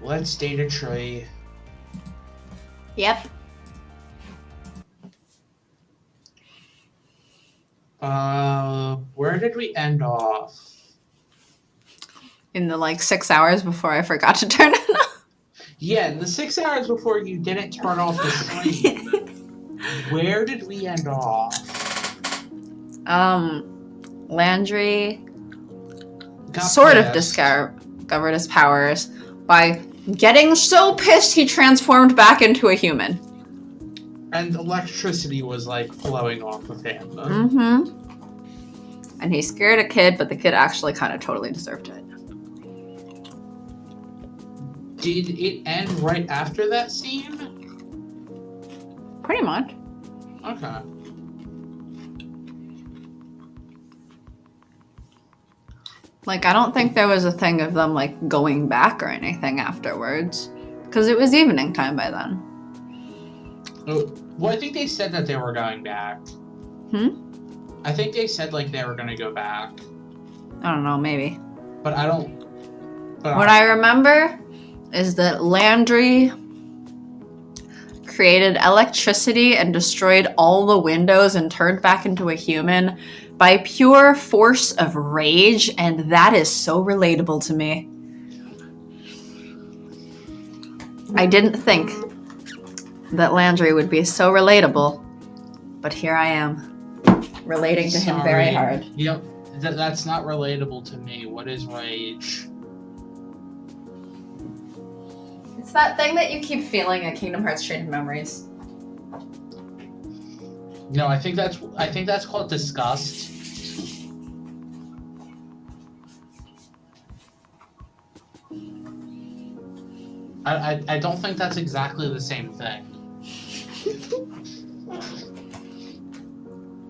Let's date a tree. Yep. Where did we end off? In the 6 hours before I forgot to turn it off. Yeah, in the 6 hours before you didn't turn off the stream. Where did we end off? Landry Got sort of pissed. discovered his powers by getting so pissed he transformed back into a human. And electricity was flowing off of him. Mm-hmm. And he scared a kid, but the kid actually kind of totally deserved it. Did it end right after that scene? Pretty much. Okay. I don't think there was a thing of them, going back or anything afterwards. Because it was evening time by then. Oh, well, I think they said that they were going back. I think they said, they were going to go back. I don't know, maybe. But I don't... What I remember is that Landry created electricity and destroyed all the windows and turned back into a human by pure force of rage, and that is so relatable to me. I didn't think that Landry would be so relatable, but here I am, relating to him very hard. Yep, that's not relatable to me. What is rage? It's that thing that you keep feeling at Kingdom Hearts Chain of Memories. No, I think that's called disgust. I don't think that's exactly the same thing.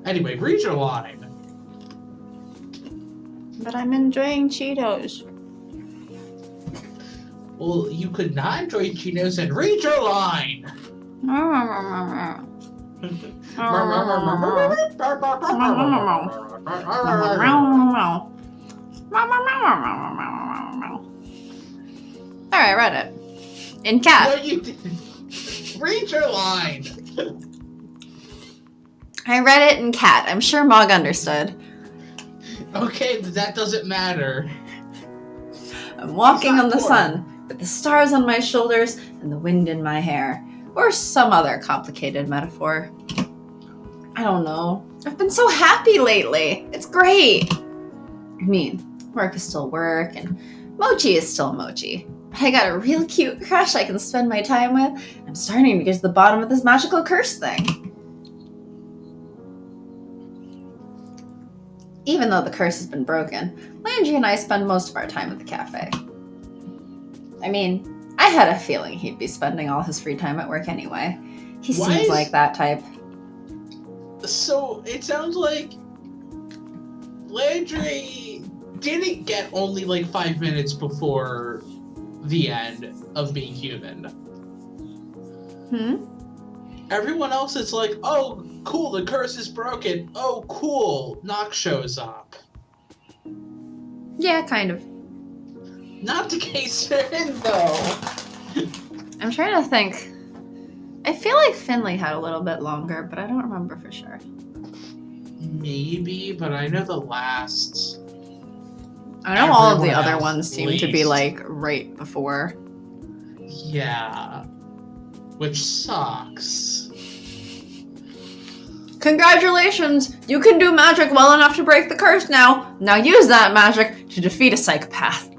Anyway, read your line. But I'm enjoying Cheetos. Well, you could not enjoy Cheetos and read your line. Alright, read it. In cat. No, you didn't. Read your line. I read it in cat. I'm sure Mog understood. Okay, that doesn't matter. I'm walking on the sun, with the stars on my shoulders and the wind in my hair. Or some other complicated metaphor. I don't know. I've been so happy lately. It's great. I mean, work is still work, and mochi is still mochi. I got a real cute crush I can spend my time with. I'm starting to get to the bottom of this magical curse thing. Even though the curse has been broken, Landry and I spend most of our time at the cafe. I mean, I had a feeling he'd be spending all his free time at work anyway. He seems like that type. So, it sounds like Landry didn't get only 5 minutes before the end of being human. Everyone else is like, oh, cool, the curse is broken. Oh, cool, Nacht shows up. Yeah, kind of. Not the case for him, though. I'm trying to think. I feel like Finley had a little bit longer, but I don't remember for sure. Maybe, but I know the last... I know all of the other ones seem to be right before. Yeah. Which sucks. Congratulations! You can do magic well enough to break the curse now! Now use that magic to defeat a psychopath.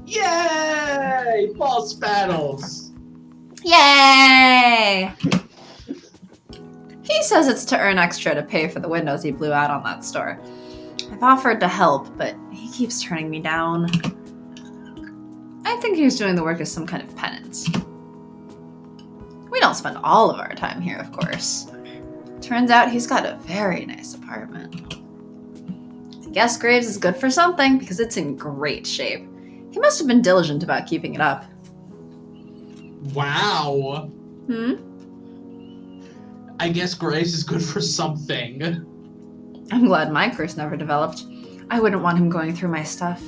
Yay! Boss battles! Yay! He says it's to earn extra to pay for the windows he blew out on that store. I've offered to help, but he keeps turning me down. I think he's doing the work as some kind of penance. We don't spend all of our time here, of course. Turns out he's got a very nice apartment. I guess Graves is good for something, because it's in great shape. He must have been diligent about keeping it up. Wow. I guess Graves is good for something. I'm glad my curse never developed. I wouldn't want him going through my stuff.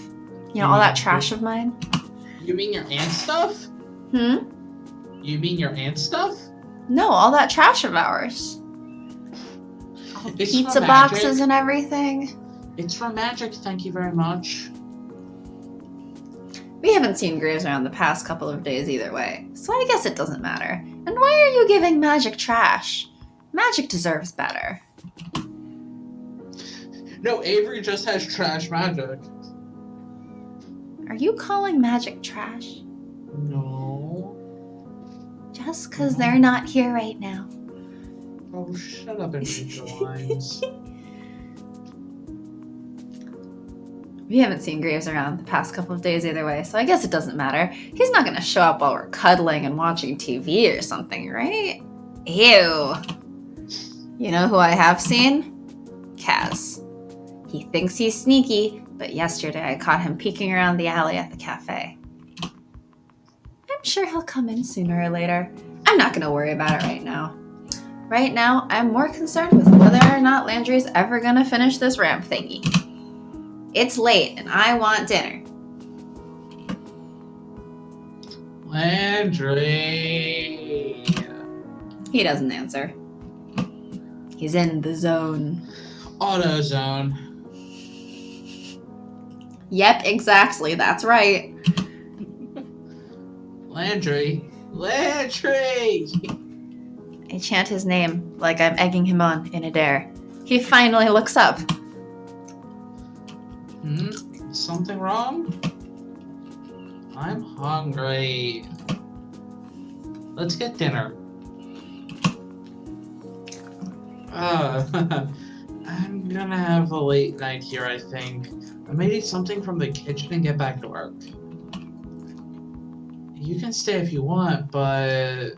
You know, all that trash of mine. You mean your aunt's stuff? Hmm? You mean your aunt's stuff? No, all that trash of ours. All It's pizza for boxes magic. and everything. It's for magic, thank you very much. We haven't seen Graves around the past couple of days either way, so I guess it doesn't matter. And why are you giving magic trash? Magic deserves better. No, Avery just has trash magic. Are you calling magic trash? No. Just because they're not here right now. Oh, shut up and read your lines. We haven't seen Graves around the past couple of days either way, so I guess it doesn't matter. He's not gonna show up while we're cuddling and watching TV or something, right? Ew. You know who I have seen? Kaz. He thinks he's sneaky, but yesterday I caught him peeking around the alley at the cafe. I'm sure he'll come in sooner or later. I'm not gonna worry about it right now. Right now, I'm more concerned with whether or not Landry's ever gonna finish this ramp thingy. It's late, and I want dinner. Landry. He doesn't answer. He's in the zone. AutoZone. Yep, exactly. That's right. Landry. Landry! I chant his name like I'm egging him on in a dare. He finally looks up. Something wrong? I'm hungry. Let's get dinner. I'm gonna have a late night here, I think. I may need something from the kitchen and get back to work. You can stay if you want, but...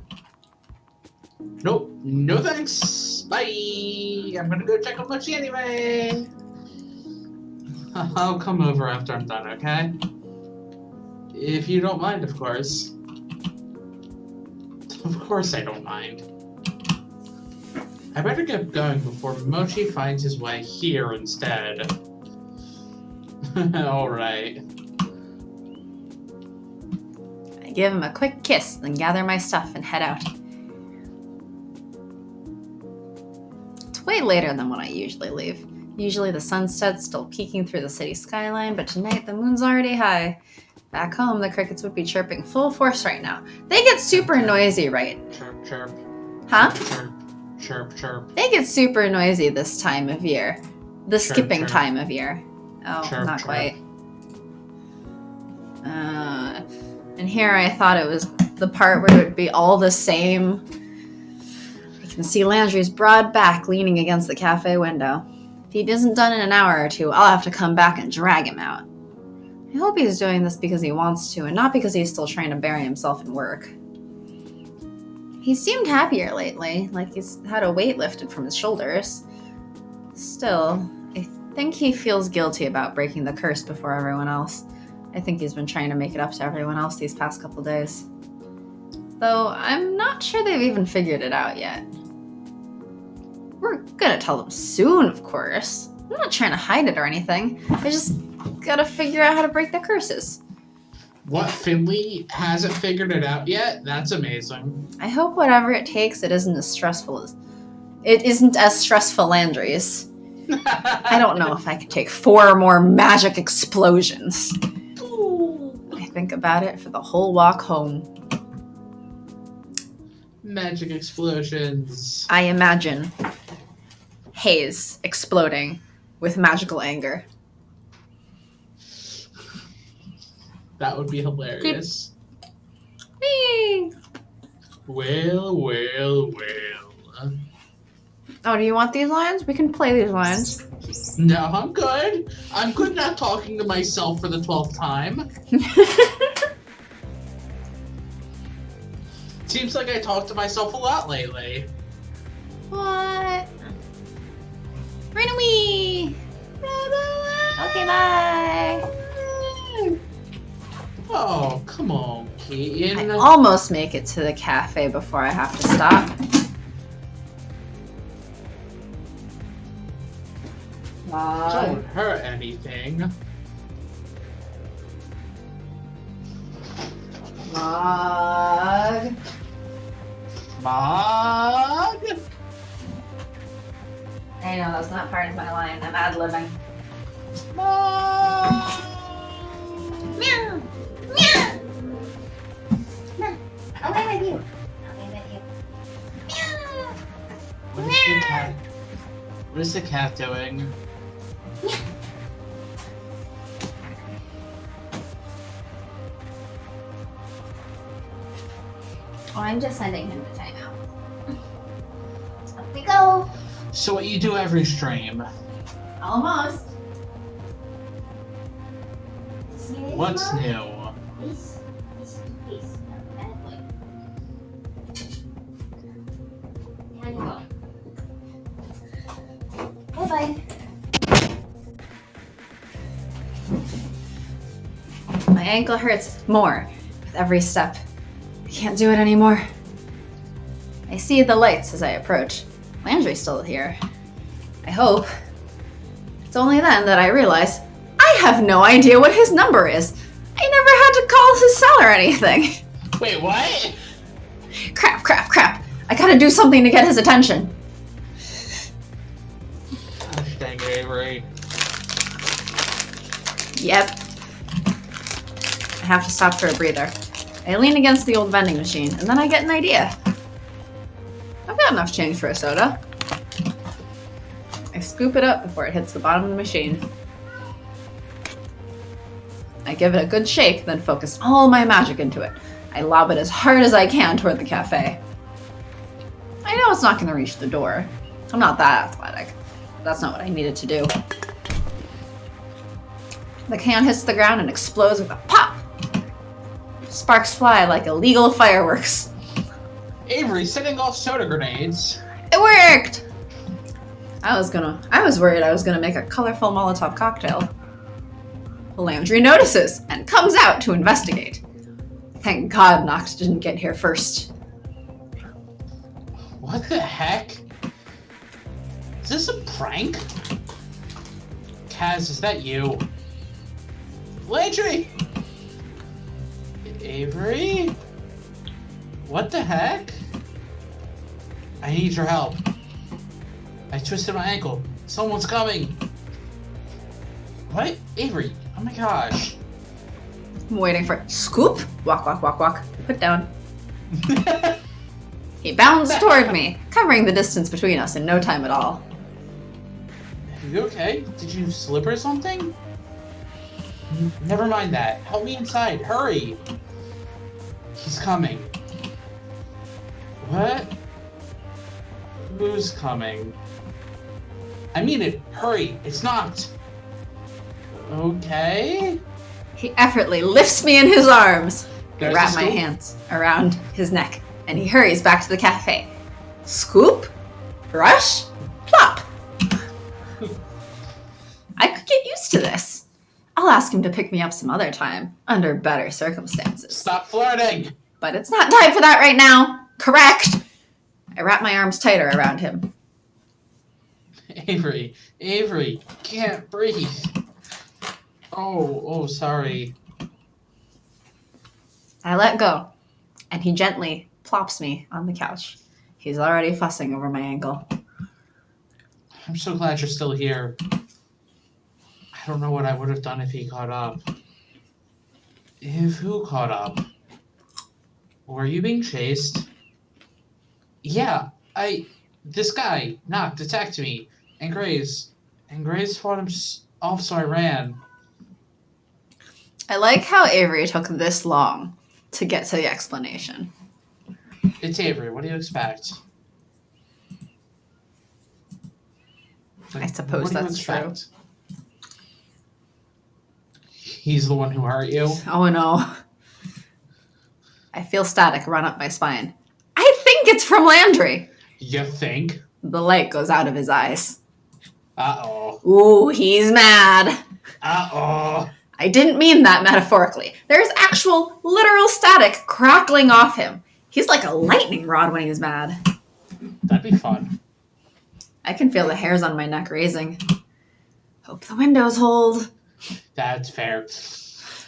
Nope. No thanks. Bye. I'm gonna go check on Mushy anyway. I'll come over after I'm done, okay? If you don't mind, of course. Of course I don't mind. I better get going before Mochi finds his way here instead. Alright. I give him a quick kiss, then gather my stuff and head out. It's way later than when I usually leave. Usually the sunset's still peeking through the city skyline, but tonight the moon's already high. Back home, the crickets would be chirping full force right now. They get super noisy, right? Chirp, chirp. Huh? Chirp, chirp, chirp. They get super noisy this time of year. The Chirp, skipping chirp. time of year. Oh, Chirp, not chirp. quite. And here I thought it was the part where it would be all the same. I can see Landry's broad back leaning against the cafe window. If he isn't done in an hour or two, I'll have to come back and drag him out. I hope he's doing this because he wants to, and not because he's still trying to bury himself in work. He seemed happier lately, like he's had a weight lifted from his shoulders. Still, I think he feels guilty about breaking the curse before everyone else. I think he's been trying to make it up to everyone else these past couple days. Though, I'm not sure they've even figured it out yet. We're gonna tell them soon, of course. I'm not trying to hide it or anything. I just gotta figure out how to break the curses. What, Finley hasn't figured it out yet? That's amazing. I hope whatever it takes, it isn't as stressful Landry's. I don't know if I could take 4 more magic explosions. I think about it for the whole walk home. Magic explosions. I imagine haze exploding with magical anger. That would be hilarious. Whee! Well. Oh, do you want these lines? We can play these lines. No, I'm good. I'm good not talking to myself for the 12th time. Seems like I talk to myself a lot lately. What? Run away! Okay, bye! Oh, come on, Keaton. I almost make it to the cafe before I have to stop. Don't hurt anything. Mog. Mog? I know, that's not part of my line. I'm ad-libbing. Mog! Meow! Meow! No. I'll be with you. I'll be with you. Meow! What is the cat doing? Oh, I'm just sending him to timeout. Up we go. So what you do every stream? Almost. What's new? Peace. Bad boy. Here you go. Bye-bye. My ankle hurts more with every step. I can't do it anymore. I see the lights as I approach. Landry's still here. I hope. It's only then that I realize I have no idea what his number is. I never had to call his cell or anything. Wait, what? Crap. I gotta do something to get his attention. Gosh dang it, Avery. Yep. I have to stop for a breather. I lean against the old vending machine, and then I get an idea. I've got enough change for a soda. I scoop it up before it hits the bottom of the machine. I give it a good shake, then focus all my magic into it. I lob it as hard as I can toward the cafe. I know it's not going to reach the door. I'm not that athletic. That's not what I needed to do. The can hits the ground and explodes with a pop. Sparks fly like illegal fireworks. Avery setting off soda grenades. It worked! I was worried I was gonna make a colorful Molotov cocktail. Landry notices and comes out to investigate. Thank God Nacht didn't get here first. What the heck? Is this a prank? Kaz, is that you? Landry! Avery? What the heck? I need your help. I twisted my ankle. Someone's coming. What? Avery? Oh my gosh. I'm waiting for scoop. Walk. Put down. He bounced toward me, covering the distance between us in no time at all. Are you okay? Did you slip or something? Never mind that. Help me inside. Hurry. He's coming. What? Who's coming? I mean it. Hurry. It's Nacht. Okay. He effortlessly lifts me in his arms. I There's wrap the my scoop. hands around his neck, and he hurries back to the cafe. Scoop, rush, plop. I could get used to this. I'll ask him to pick me up some other time, under better circumstances. Stop flirting. But it's not time for that right now. Correct. I wrap my arms tighter around him. Avery, can't breathe. Oh, sorry. I let go, and he gently plops me on the couch. He's already fussing over my ankle. I'm so glad you're still here. I don't know what I would have done if he caught up. If who caught up? Were you being chased? Yeah, this guy, Nacht, attacked me, and Grace fought him off, so I ran. I like how Avery took this long to get to the explanation. It's Avery, what do you expect? I suppose that's true. He's the one who hurt you? Oh no. I feel static run up my spine. I think it's from Landry. You think? The light goes out of his eyes. Uh-oh. Ooh, he's mad. Uh-oh. I didn't mean that metaphorically. There's actual, literal static crackling off him. He's like a lightning rod when he's mad. That'd be fun. I can feel the hairs on my neck raising. Hope the windows hold. That's fair.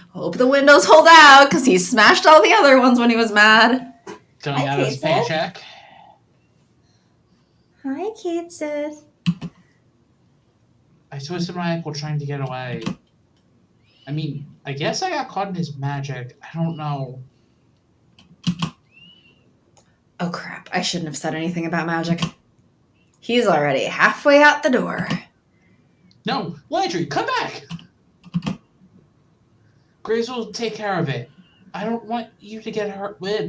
Hope the windows hold out, because he smashed all the other ones when he was mad. Going Hi, out his Kate, sis. paycheck. Hi, Kate, sis. I twisted my ankle trying to get away. I mean, I guess I got caught in his magic. I don't know. Oh, crap. I shouldn't have said anything about magic. He's already halfway out the door. No, Landry, come back! Grace will take care of it. I don't want you to get hurt. I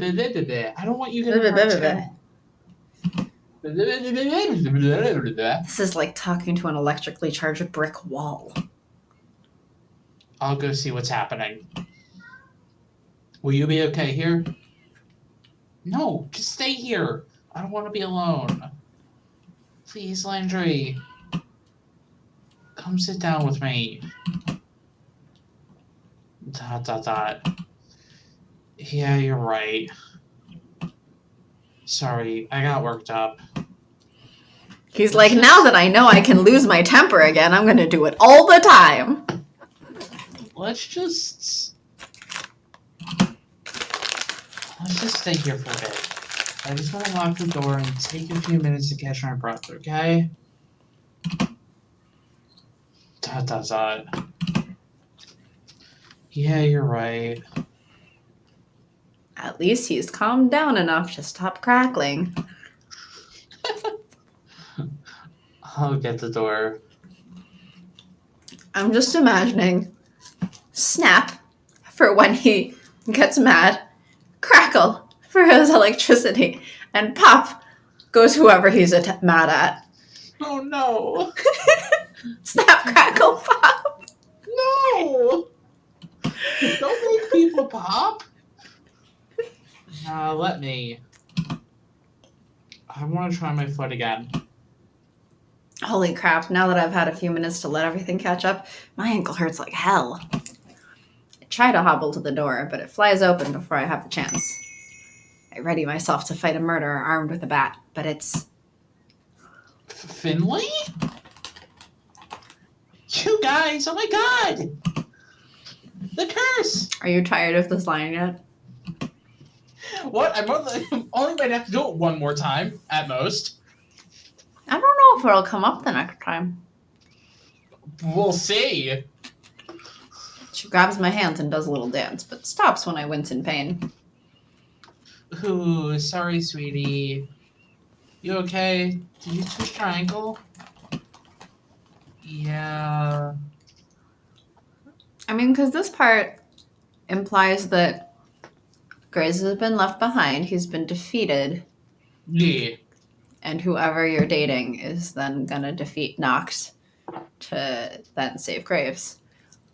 don't want you to get hurt too. This is like talking to an electrically charged brick wall. I'll go see what's happening. Will you be okay here? No, just stay here. I don't want to be alone. Please, Landry. Come sit down with me. ... Yeah, you're right. Sorry, I got worked up. He's like, now that I know I can lose my temper again, I'm going to do it all the time. Let's just stay here for a bit. I just want to lock the door and take a few minutes to catch my breath, okay? ... Yeah, you're right. At least he's calmed down enough to stop crackling. I'll get the door. I'm just imagining snap for when he gets mad, crackle for his electricity, and pop goes whoever he's mad at. Oh no! Snap, crackle, pop. No! Don't make people pop! Let me. I want to try my foot again. Holy crap, now that I've had a few minutes to let everything catch up, my ankle hurts like hell. I try to hobble to the door, but it flies open before I have the chance. I ready myself to fight a murderer armed with a bat, but it's... Finley? You guys, oh my god! The curse! Are you tired of this line yet? What? I'm only might have to do it one more time, at most. I don't know if it'll come up the next time. We'll see. She grabs my hands and does a little dance, but stops when I wince in pain. Ooh, sorry, sweetie. You okay? Did you twist your ankle? Yeah. I mean, because this part implies that Grace has been left behind, he's been defeated, Yeah. and whoever you're dating is then gonna defeat Nacht to then save Graves.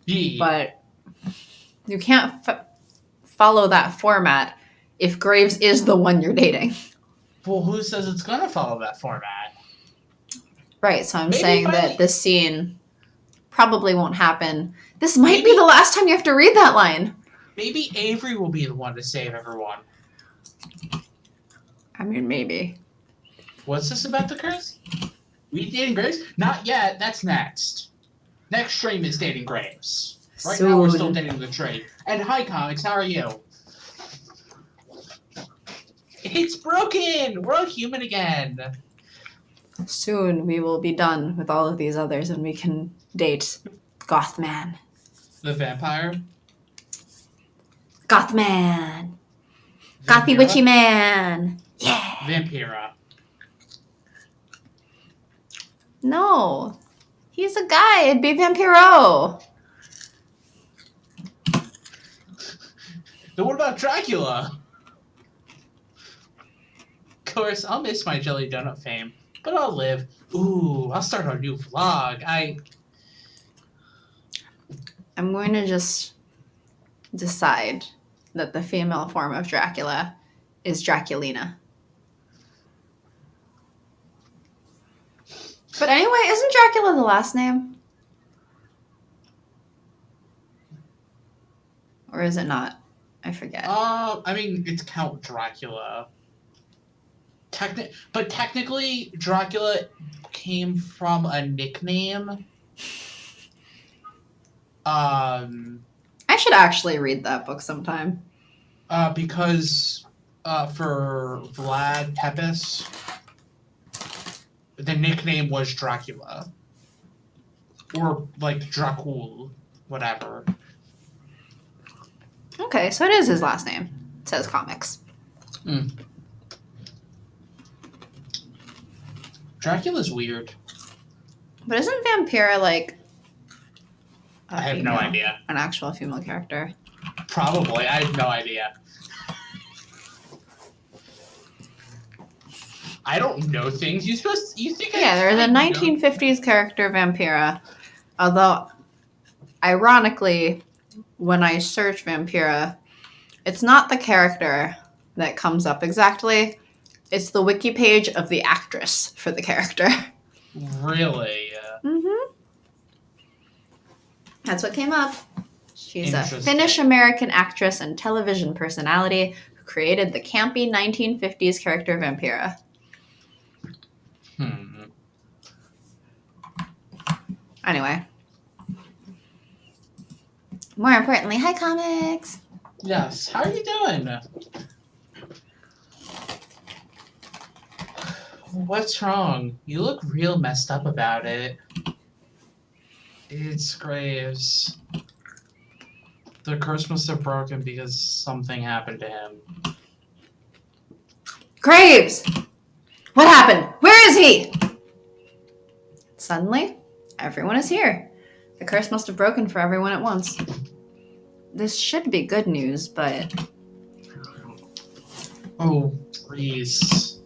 Yeah. But you can't follow that format if Graves is the one you're dating. Well, who says it's gonna follow that format? Right, so I'm Maybe saying finally- that this scene probably won't happen. This might be the last time you have to read that line. Maybe Avery will be the one to save everyone. I mean, maybe. What's this about the curse? We dating Graves? Not yet. That's next. Next stream is dating Graves. Right now we're still dating the trade. And hi, comics. How are you? It's broken. We're all human again. Soon we will be done with all of these others and we can date Gothman. The vampire. Gothman. Gothy witchy man. Yeah. Vampira. No. He's a guy. It'd be Vampiro. Then what about Dracula? Of course, I'll miss my jelly donut fame, but I'll live. Ooh, I'll start a new vlog. I'm going to just decide that the female form of Dracula is Draculina. But anyway, isn't Dracula the last name? Or is it not? I forget. I mean, it's Count Dracula. But technically, Dracula came from a nickname. I I should actually read that book sometime. Because for Vlad Tepes, the nickname was Dracula. Or, like, Dracul, whatever. Okay, so it is his last name. It says comics. Dracula's weird. But isn't Vampira, like... I have no idea. An actual female character? Probably. I have no idea. I don't know things. You think? Yeah, there's a 1950s character, Vampira. Although, ironically, when I search Vampira, it's not the character that comes up exactly. It's the wiki page of the actress for the character. Really? Mm-hmm. That's what came up. She's a Interesting. Finnish-American actress and television personality who created the campy 1950s character Vampira. Anyway. More importantly, hi comics! Yes. How are you doing? What's wrong? You look real messed up about it. It's Graves. The curse must have broken because something happened to him. Graves! What happened? Where is he? Suddenly, everyone is here. The curse must have broken for everyone at once. This should be good news, but... Oh, Reese.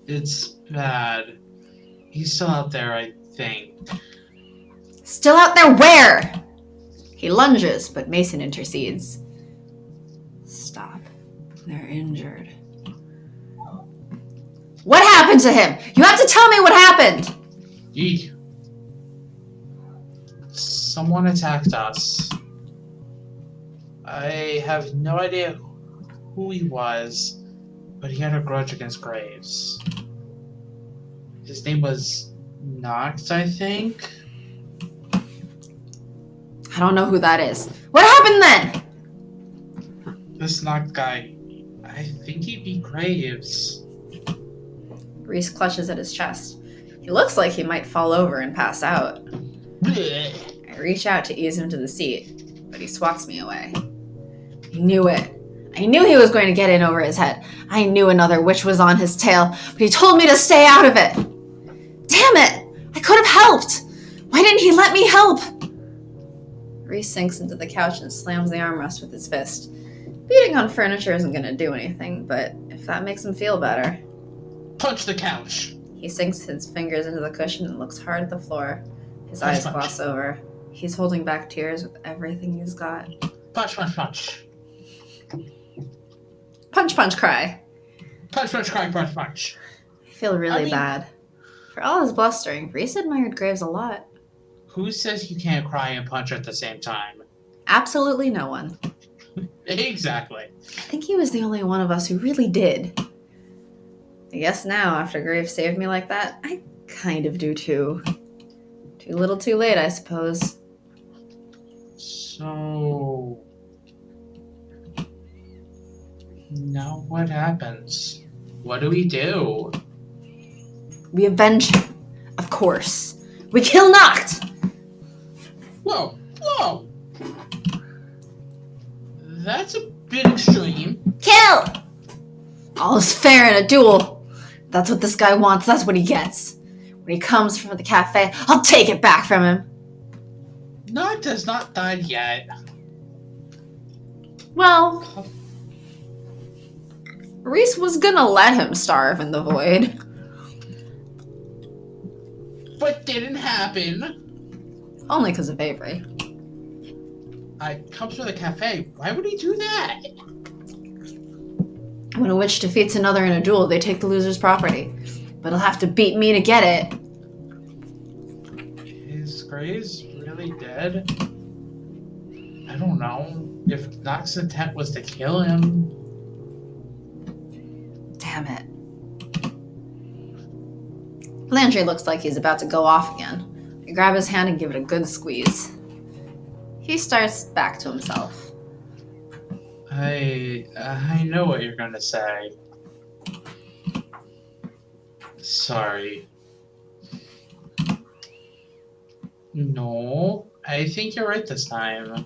It's bad. He's still out there, I think. Still out there where? He lunges, but Mason intercedes. Stop. They're injured. What happened to him? You have to tell me what happened! Eek. Someone attacked us. I have no idea who he was, but he had a grudge against Graves. His name was Nacht, I think? I don't know who that is. What happened then? This Nacht guy, I think he'd be Graves. Reese clutches at his chest. He looks like he might fall over and pass out. Blech. I reach out to ease him to the seat, but he swats me away. I knew it. I knew he was going to get in over his head. I knew another witch was on his tail, but he told me to stay out of it. Damn it! I could have helped! Why didn't he let me help? Reese sinks into the couch and slams the armrest with his fist. Beating on furniture isn't going to do anything, but if that makes him feel better... Punch the couch! He sinks his fingers into the cushion and looks hard at the floor. His eyes gloss over. He's holding back tears with everything he's got. Punch, punch, punch. Punch, punch, cry. Punch, punch, cry, punch, punch. I feel really bad. For all his blustering, Reese admired Graves a lot. Who says you can't cry and punch at the same time? Absolutely no one. Exactly. I think he was the only one of us who really did. I guess now, after Graves saved me like that, I kind of do too. Too little too late, I suppose. So... now what happens? What do we do? We avenge him, of course. We kill Nacht! Whoa, whoa! That's a bit extreme. Kill! All is fair in a duel. That's what this guy wants, that's what he gets. When he comes from the cafe, I'll take it back from him. Nacht has not died yet. Well, Reese was gonna let him starve in the void. But didn't happen. Only because of Avery. Comes from the cafe. Why would he do that? When a witch defeats another in a duel, they take the loser's property. But he'll have to beat me to get it. Is Graves really dead? I don't know. If Nacht's intent was to kill him... Damn it. Landry looks like he's about to go off again. I grab his hand and give it a good squeeze. He He starts back to himself. I know what you're gonna say. Sorry. No, I think you're right this time.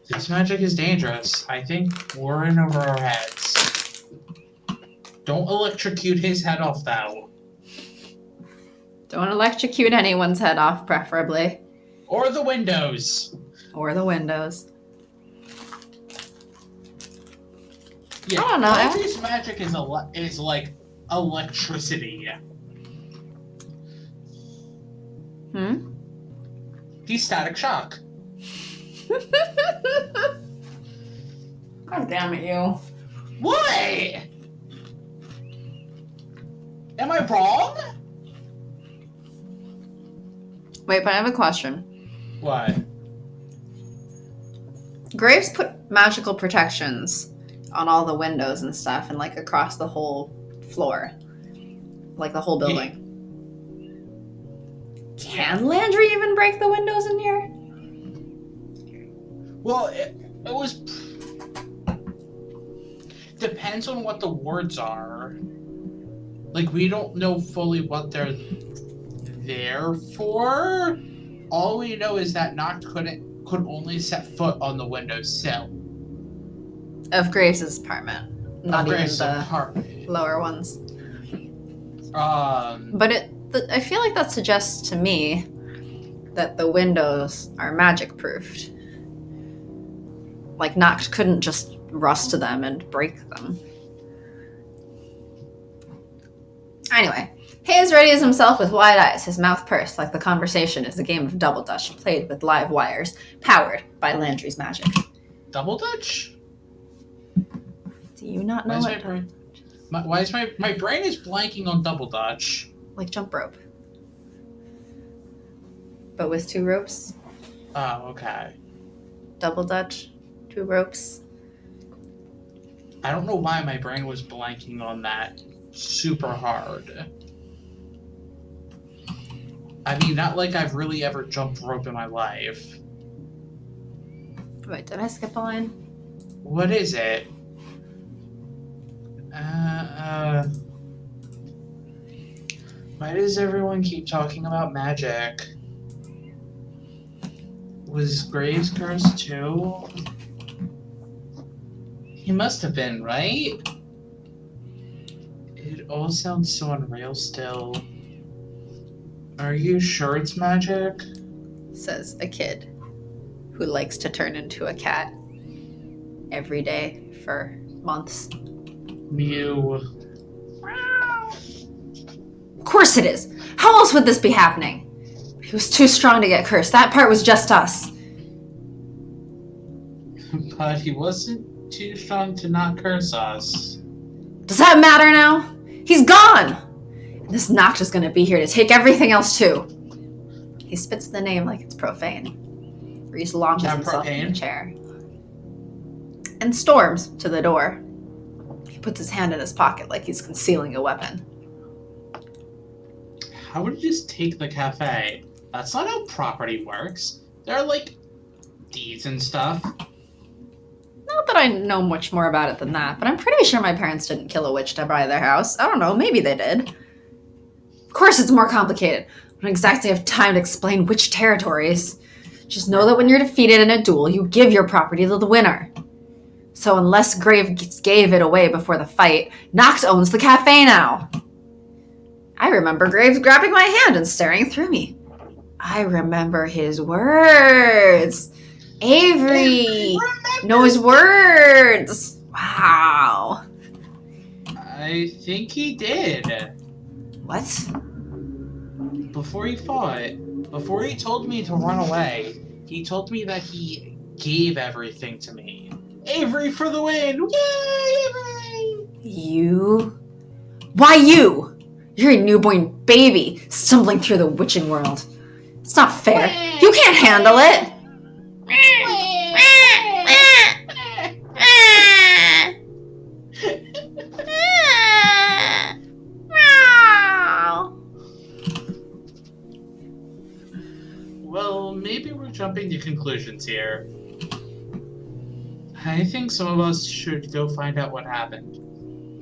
This magic is dangerous. I think we're in over our heads. Don't electrocute his head off, though. Don't electrocute anyone's head off, preferably. Or the windows. Or the windows. Yeah, I don't know. Landry's magic is like electricity. He's static shock. God damn it, you. What? Am I wrong? Wait, but I have a question. What? Graves put magical protections on all the windows and stuff and like across the whole floor. Like the whole building. Can Landry even break the windows in here? Well, it was... Depends on what the words are. Like, we don't know fully what they're there for. All we know is that Nacht could only set foot on the windowsill. Of Graves' apartment. Not even the apartment. lower ones. But I feel like that suggests to me that the windows are magic proofed. Like Nacht couldn't just rust them and break them. Anyway, Hayes readies himself with wide eyes, his mouth pursed like the conversation is a game of double dutch played with live wires, powered by Landry's magic. Double dutch? Do you not know what? Why is my brain is blanking on double dutch? Like jump rope. But with 2 ropes. Oh, okay. Double dutch, 2 ropes. I don't know why my brain was blanking on that super hard. I mean, not like I've really ever jumped rope in my life. Wait, did I skip a line? What is it? Why does everyone keep talking about magic? Was Graves cursed too? He must have been, right? It all sounds so unreal still. Are you sure it's magic? Says a kid who likes to turn into a cat every day for months. Mew. Of course it is. How else would this be happening? He was too strong to get cursed. That part was just us. But he wasn't too strong to not curse us. Does that matter now? He's gone! And this Nacht is going to be here to take everything else too. He spits the name like it's profane. Reese launches himself in the chair. And storms to the door. He puts his hand in his pocket like he's concealing a weapon. How would you just take the cafe? That's not how property works. There are, like, deeds and stuff. Not that I know much more about it than that, but I'm pretty sure my parents didn't kill a witch to buy their house. I don't know, maybe they did. Of course it's more complicated. I don't exactly have time to explain which territories. Just know that when you're defeated in a duel, you give your property to the winner. So unless Graves gave it away before the fight, Nacht owns the cafe now. I remember Graves grabbing my hand and staring through me. I remember his words. Avery knows words. Wow. I think he did. What? Before he fought, before he told me to run away, he told me that he gave everything to me. Avery for the win! Yay, Avery! You? Why you? You're a newborn baby stumbling through the witching world. It's not fair. You can't handle it. Well, maybe we're jumping to conclusions here. I think some of us should go find out what happened.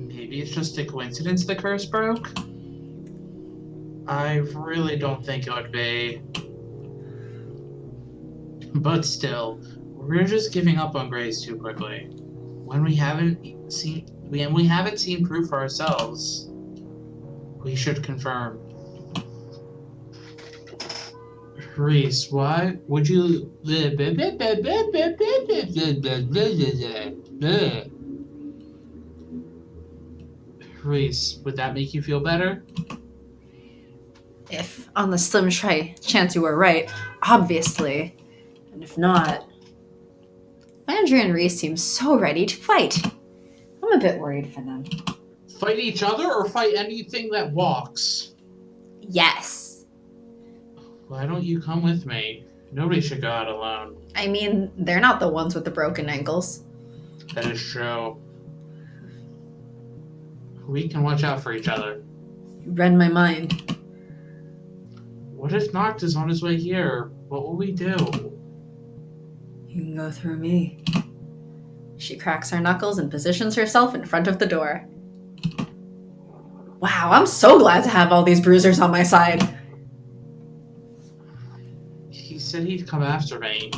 Maybe it's just a coincidence the curse broke? I really don't think it would be. But still, we're just giving up on Grace too quickly. When we haven't seen proof for ourselves, we should confirm. Reese, why would you... Reese, would that make you feel better? If on the slim chance you were right, obviously. And if not... Landry and Reese seem so ready to fight. I'm a bit worried for them. Fight each other or fight anything that walks? Yes. Why don't you come with me? Nobody should go out alone. I mean, they're not the ones with the broken ankles. That is true. We can watch out for each other. You read my mind. What if Nacht is on his way here? What will we do? You can go through me. She cracks her knuckles and positions herself in front of the door. Wow, I'm so glad to have all these bruisers on my side. He said he'd come after me.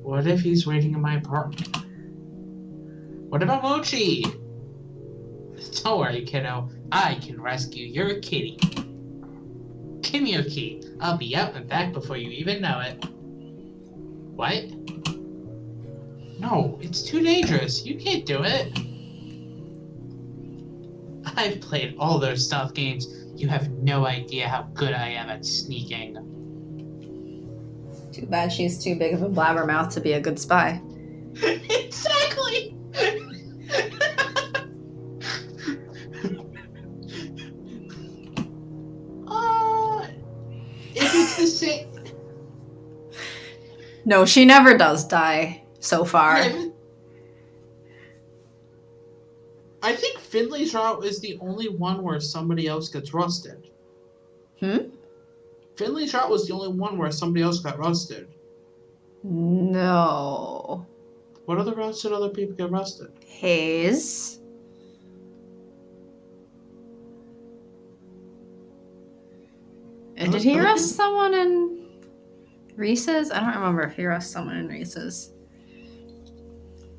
What if he's waiting in my apartment? What about Mochi? Don't worry, kiddo. I can rescue your kitty. Give me your key. I'll be out and back before you even know it. What? No, it's too dangerous. You can't do it. I've played all those stealth games. You have no idea how good I am at sneaking. Too bad she's too big of a blabbermouth to be a good spy. Exactly! If it's the same... No, she never does die so far. Yeah, I think Finley's route is the only one where somebody else gets rusted. Finley's route was the only one where somebody else got rusted. No. What other routes did other people get rusted? Hayes. And did he rust someone in Reese's? I don't remember if he rusted someone in Reese's.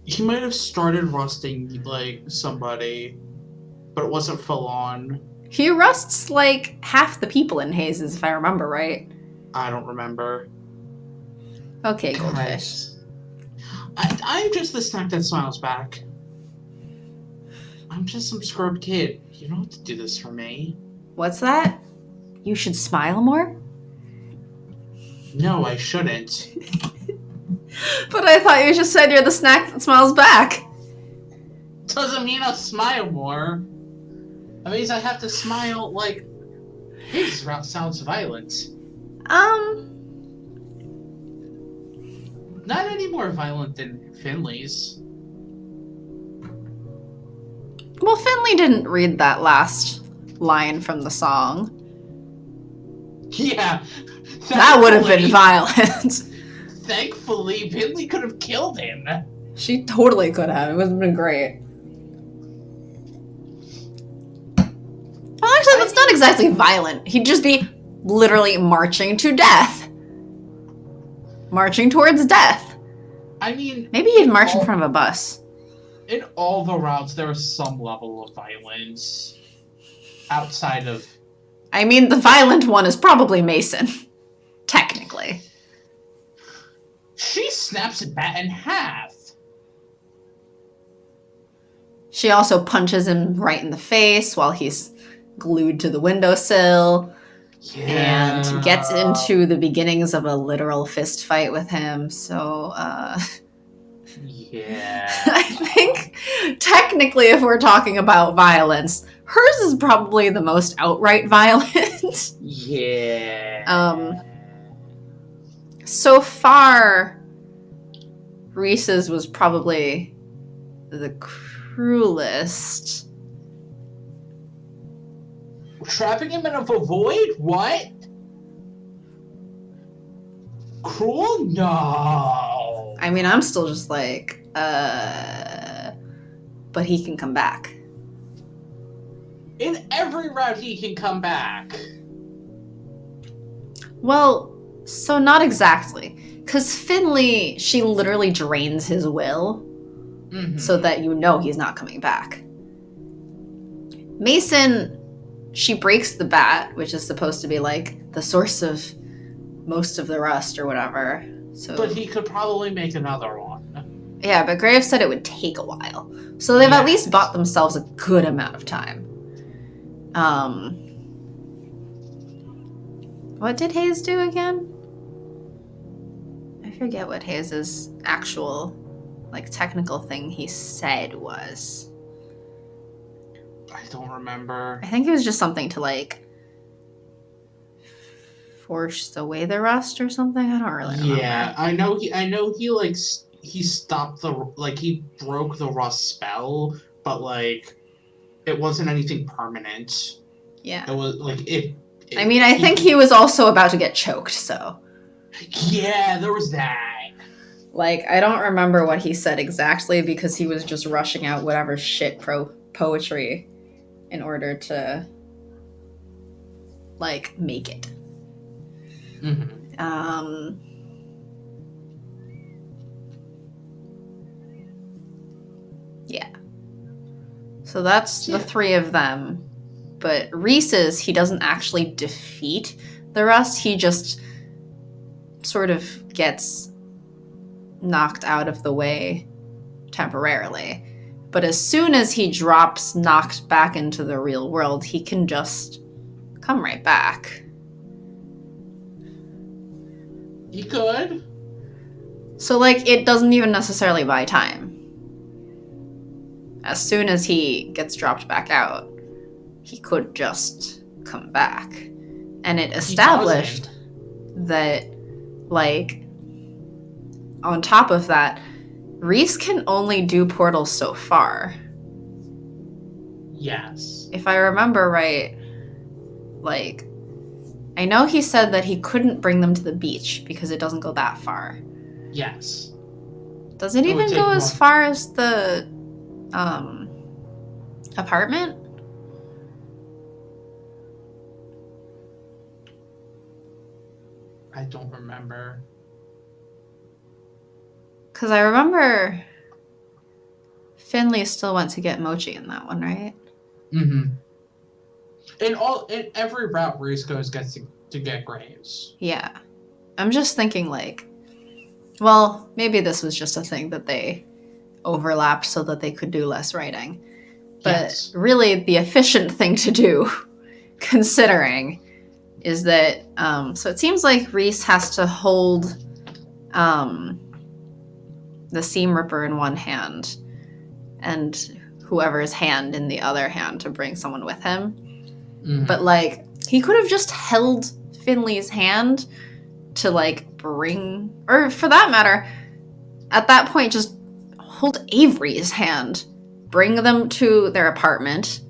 He might have started rusting, like, somebody, but it wasn't full on. He rusts, like, half the people in Hayes', if I remember right. I don't remember. Okay, Goldfish. I'm just the snack that smiles back. I'm just some scrubbed kid. You don't have to do this for me. What's that? You should smile more? No, I shouldn't. But I thought you just said you're the snack that smiles back. Doesn't mean I'll smile more. That means I have to smile like... His route sounds violent. Not any more violent than Finley's. Well, Finley didn't read that last line from the song. Yeah. That would have been violent. Thankfully, Finley could have killed him. She totally could have. It would have been great. Well, actually, that's not exactly violent. He'd just be literally marching to death. Marching towards death. I mean... Maybe he'd march in front of a bus. In all the routes, there was some level of violence. Outside of... I mean, the violent one is probably Mason. Technically. She snaps a bat in half. She also punches him right in the face while he's glued to the windowsill. Yeah. And gets into the beginnings of a literal fist fight with him. So, Yeah. I think, technically, if we're talking about violence, hers is probably the most outright violent. Yeah. So far, Reese's was probably the cruelest. Trapping him in a void? What? Cruel? No. I mean, I'm still just like, but he can come back. In every route, he can come back. Well, so not exactly. Because Finley, she literally drains his will so that you know he's not coming back. Mason, she breaks the bat, which is supposed to be like the source of most of the rust or whatever. So, But he could probably make another one. yeah, but Graves said it would take a while. So they've at least bought themselves a good amount of time. What did Hayes do again? I forget what Hayes' actual, like, technical thing he said was. I don't remember. I think it was just something to, like, force away the rust or something. I don't really remember. Yeah, I know he stopped he broke the rust spell, but like it wasn't anything permanent. Yeah. It was like I mean, I think he was also about to get choked, so. Yeah, there was that. Like, I don't remember what he said exactly because he was just rushing out whatever shit poetry in order to, like, make it. Yeah. So that's the three of them. But Reese's, he doesn't actually defeat the rest. He just sort of gets knocked out of the way temporarily. But as soon as he drops Nacht back into the real world, he can just come right back. He could. So, like, it doesn't even necessarily buy time. As soon as he gets dropped back out, he could just come back. And it established that, like, on top of that, Reese can only do portals so far. Yes. If I remember right, like, I know he said that he couldn't bring them to the beach because it doesn't go that far. Yes. Does it even go as far as the apartment? I don't remember. Because I remember Finley still went to get Mochi in that one, right? In every route Reese goes gets to get Graves. Yeah. I'm just thinking, like, well, maybe this was just a thing that they overlapped so that they could do less writing. But really, the efficient thing to do, considering, is that, so it seems like Reese has to hold the seam ripper in one hand and whoever's hand in the other hand to bring someone with him. But, like, he could have just held Finley's hand to, like, bring, or for that matter, at that point, just hold Avery's hand, bring them to their apartment,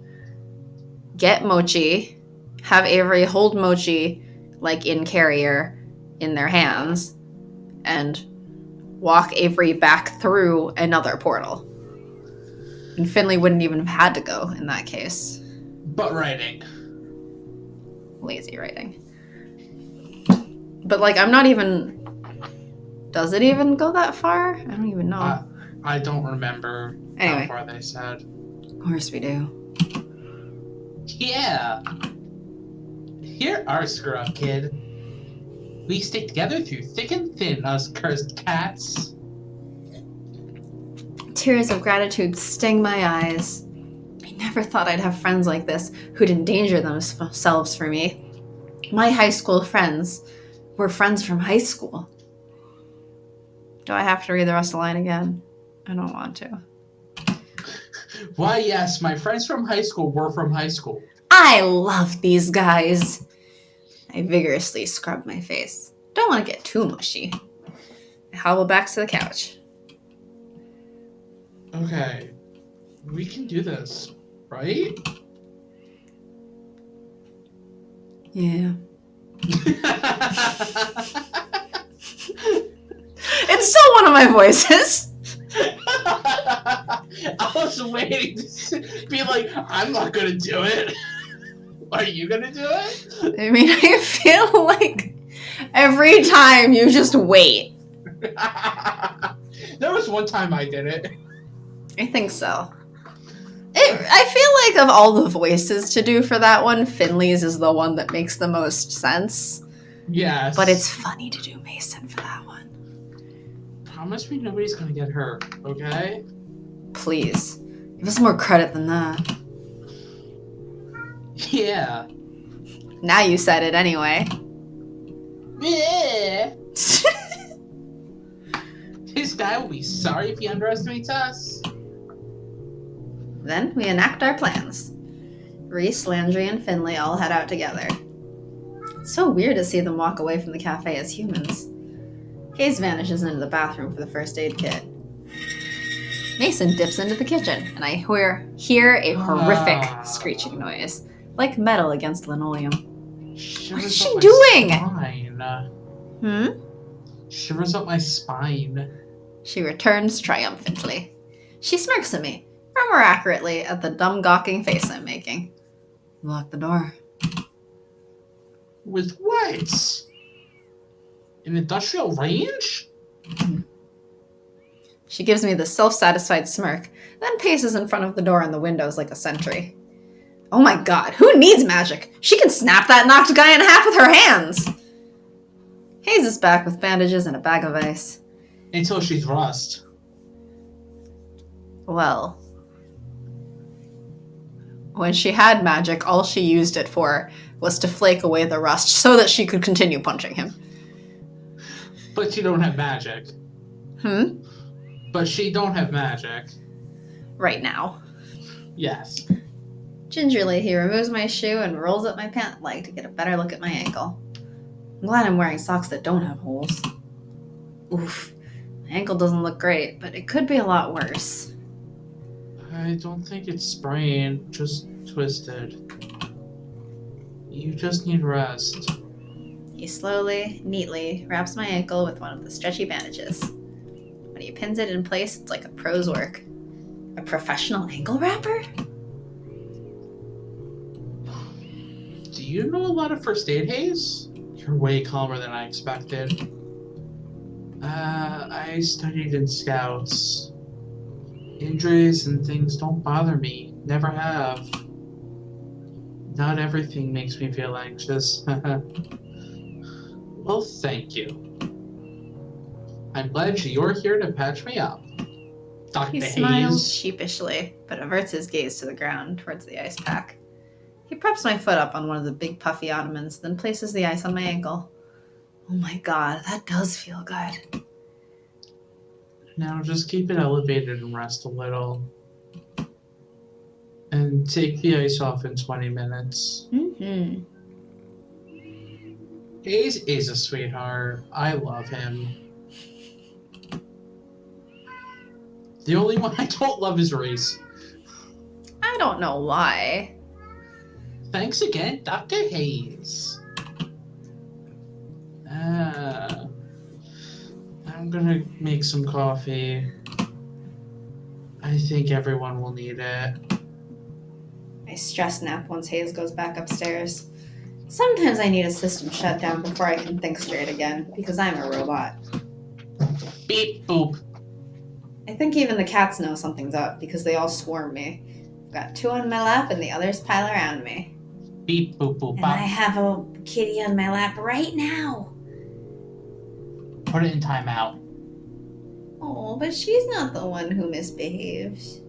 get Mochi, have Avery hold Mochi, like, in carrier in their hands, and walk Avery back through another portal. And Finley wouldn't even have had to go in that case. But writing. Lazy writing. But, like, I'm not even... Does it even go that far? I don't even know. I don't remember how far they said. Of course we do. Yeah. Here our screw up, kid. We stick together through thick and thin, us cursed cats. Tears of gratitude sting my eyes. I never thought I'd have friends like this who'd endanger themselves for me. My high school friends were friends from high school. Do I have to read the rest of the line again? I don't want to. Why, yes, my friends from high school were from high school. I love these guys. I vigorously scrub my face. Don't want to get too mushy. I hobble back to the couch. Okay. We can do this, right? Yeah. It's still one of my voices. I was waiting to be like, I'm not gonna do it. Are you gonna do it? I mean, I feel like every time you just wait. There was one time I did it. I think so. I feel like of all the voices to do for that one, Finley's is the one that makes the most sense. Yes. But it's funny to do Mason for that one. Promise me nobody's gonna get hurt, okay? Please. Give us more credit than that. Yeah. Now you said it anyway. Yeah. This guy will be sorry if he underestimates us. Then we enact our plans. Reese, Landry, and Finley all head out together. It's so weird to see them walk away from the cafe as humans. Hayes vanishes into the bathroom for the first aid kit. Mason dips into the kitchen, and I hear a horrific screeching noise, like metal against linoleum. What is she doing? Shivers up my spine. She returns triumphantly. She smirks at me, or more accurately, at the dumb gawking face I'm making. Lock the door. With what? An industrial range? She gives me the self-satisfied smirk, then paces in front of the door and the windows like a sentry. Oh my god, who needs magic? She can snap that knocked guy in half with her hands! Hayes is back with bandages and a bag of ice. Until she's rust. Well, when she had magic, all she used it for was to flake away the rust so that she could continue punching him. But you don't have magic. But she don't have magic. Right now. Yes. Gingerly, he removes my shoe and rolls up my pant leg to get a better look at my ankle. I'm glad I'm wearing socks that don't have holes. Oof. My ankle doesn't look great, but it could be a lot worse. I don't think it's sprained, just twisted. You just need rest. He slowly, neatly wraps my ankle with one of the stretchy bandages. When he pins it in place, it's like a pro's work. A professional ankle wrapper? Do you know a lot of first aid, Hayes? You're way calmer than I expected. I studied in scouts. Injuries and things don't bother me. Never have. Not everything makes me feel anxious. Well, thank you. I'm glad you're here to patch me up. Dr. He Hayes. smiles sheepishly, but averts his gaze to the ground towards the ice pack. He props my foot up on one of the big puffy ottomans, then places the ice on my ankle. Oh my god, that does feel good. Now just keep it elevated and rest a little. And take the ice off in 20 minutes. Mm-hmm. Hayes is a sweetheart. I love him. The only one I don't love is Reese. I don't know why. Thanks again, Dr. Hayes. I'm gonna make some coffee. I think everyone will need it. I stress nap once Hayes goes back upstairs. Sometimes I need a system shut down before I can think straight again, because I'm a robot. Beep boop. I think even the cats know something's up, because they all swarm me. I've got 2 on my lap and the others pile around me. Beep boop boop And bop. I have a kitty on my lap right now. Put it in timeout. Oh, but she's not the one who misbehaves.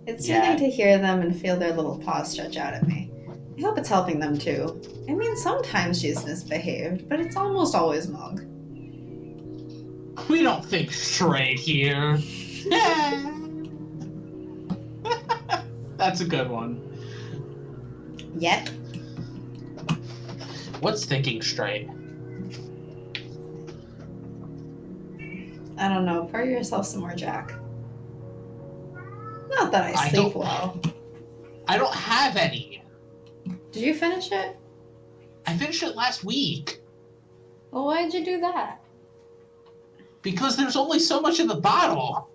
It's Yeah. soothing to hear them and feel their little paws stretch out at me. I hope it's helping them too. I mean, sometimes she's misbehaved, but it's almost always Mug. We don't think straight here. That's a good one. Yep. What's thinking straight? I don't know. Pour yourself some more Jack. Not that I sleep well. I don't have any. Did you finish it? I finished it last week. Well, why'd you do that? Because there's only so much in the bottle.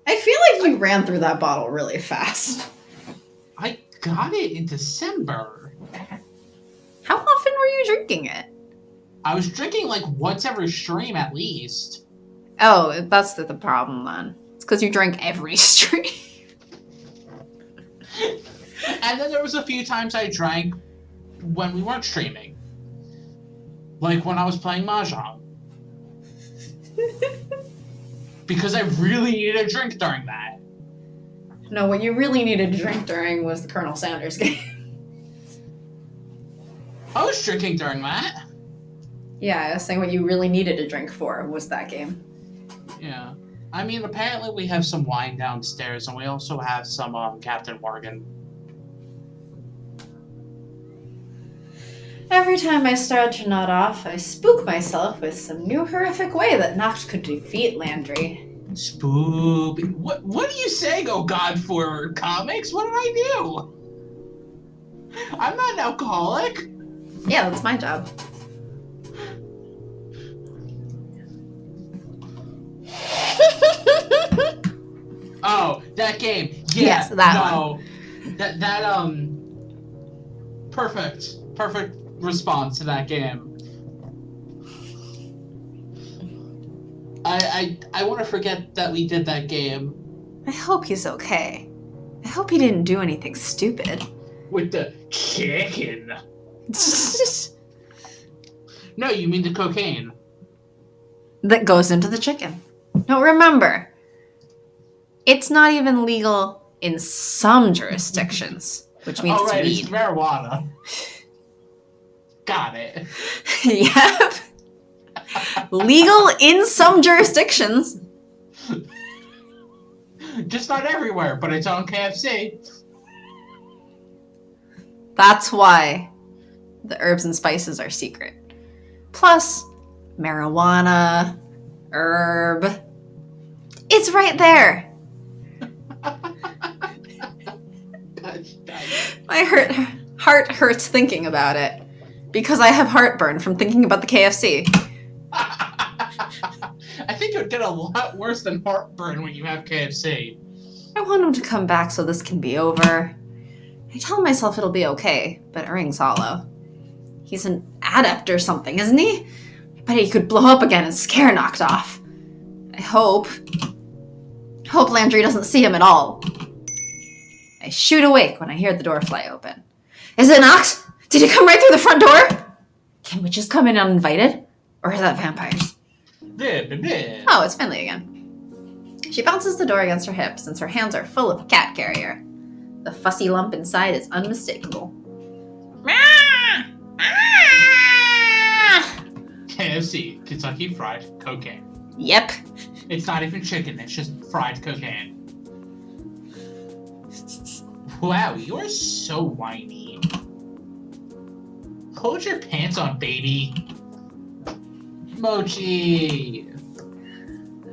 I feel like you ran through that bottle really fast. I got it in December. How often were you drinking it? I was drinking like once every stream at least. Oh, that's the problem then. It's because you drank every stream. And then there was a few times I drank when we weren't streaming. Like when I was playing Mahjong. Because I really needed a drink during that. No, what you really needed to drink during was the Colonel Sanders game. I was drinking during that. Yeah, I was saying what you really needed to drink for was that game. Yeah. I mean, apparently we have some wine downstairs, and we also have some Captain Morgan. Every time I start to nod off, I spook myself with some new horrific way that Nacht could defeat Landry. Spook. What are you saying, oh god, for comics? What did I do? I'm not an alcoholic. Yeah, that's my job. Oh, that game. Yeah, Yes, that one. Perfect response to that game. I want to forget that we did that game. I hope he's okay. I hope he didn't do anything stupid. With the chicken. No, you mean the cocaine. That goes into the chicken. No, remember, it's not even legal in some jurisdictions, which means right, it's it's weed. marijuana. Got it. Yep. Legal in some jurisdictions. Just not everywhere, but it's on KFC. That's why the herbs and spices are secret. Plus, marijuana, herb. It's right there. My heart hurts thinking about it because I have heartburn from thinking about the KFC. I think it would get a lot worse than heartburn when you have KFC. I want him to come back so this can be over. I tell myself it'll be okay, but it rings hollow. He's an adept or something, isn't he? I bet he could blow up again and scare Nacht off. I hope Landry doesn't see him at all. I shoot awake when I hear the door fly open. Is it Nacht? Did he come right through the front door? Can witches come in uninvited? Or is that vampires? Oh, it's Finley again. She bounces the door against her hip since her hands are full of a cat carrier. The fussy lump inside is unmistakable. KFC, Kentucky Fried Cocaine. Yep. It's not even chicken, it's just fried cocaine. Wow, you are so whiny. Hold your pants on, baby. Mochi!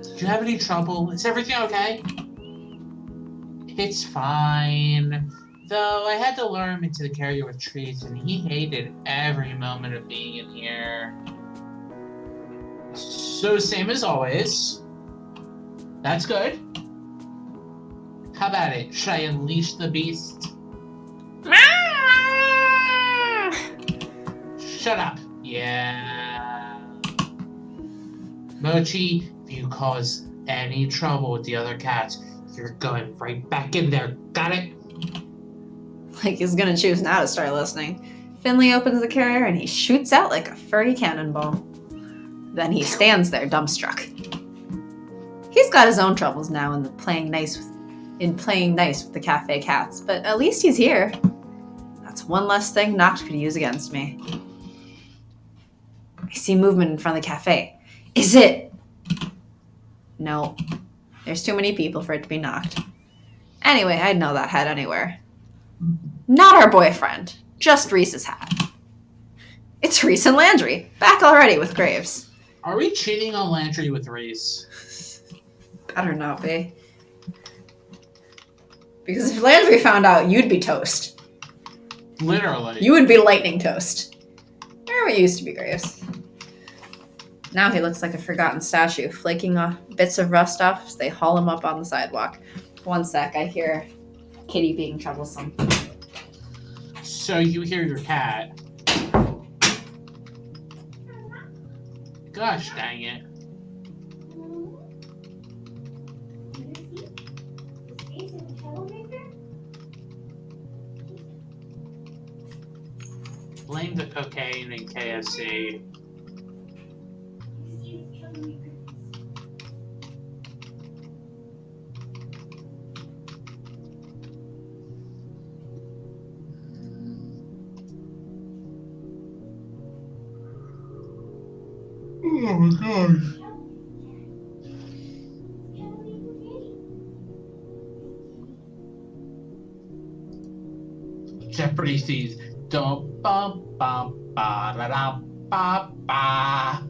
Did you have any trouble? Is everything okay? It's fine. Though I had to lure him into the carrier with treats, and he hated every moment of being in here. So same as always. That's good. How about it? Should I unleash the beast? Shut up. Yeah. Mochi, if you cause any trouble with the other cats, you're going right back in there. Got it? Like he's gonna choose now to start listening. Finley opens the carrier and he shoots out like a furry cannonball. Then he stands there dumbstruck. He's got his own troubles now in playing nice with the cafe cats, but at least he's here. That's one less thing Nacht could use against me. I see movement in front of the cafe. Is it? No. There's too many people for it to be Nacht. Anyway, I'd know that hat anywhere. Not our boyfriend. Just Reese's hat. It's Reese and Landry. Back already with Graves. Are we cheating on Landry with Reese? Better not be. Because if Landry found out, you'd be toast. Literally. You would be lightning toast. Where we used to be, Graves. Now he looks like a forgotten statue, flaking off bits of rust off as they haul him up on the sidewalk. One sec, I hear Kitty being troublesome. So you hear your cat. Gosh dang it. Blame the cocaine and KFC. Oh my gosh. Jeopardy sees dum bum bum ba da da ba ba.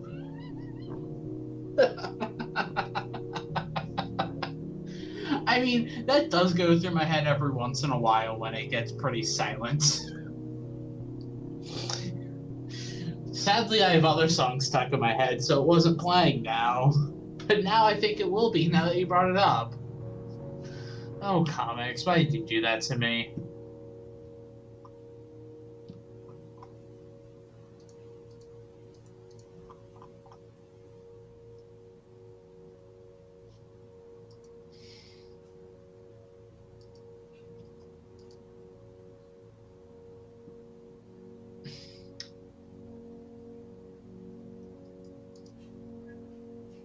I mean, that does go through my head every once in a while when it gets pretty silent. Sadly, I have other songs stuck in my head, so it wasn't playing now. But now I think it will be, now that you brought it up. Oh, comics, why did you do that to me?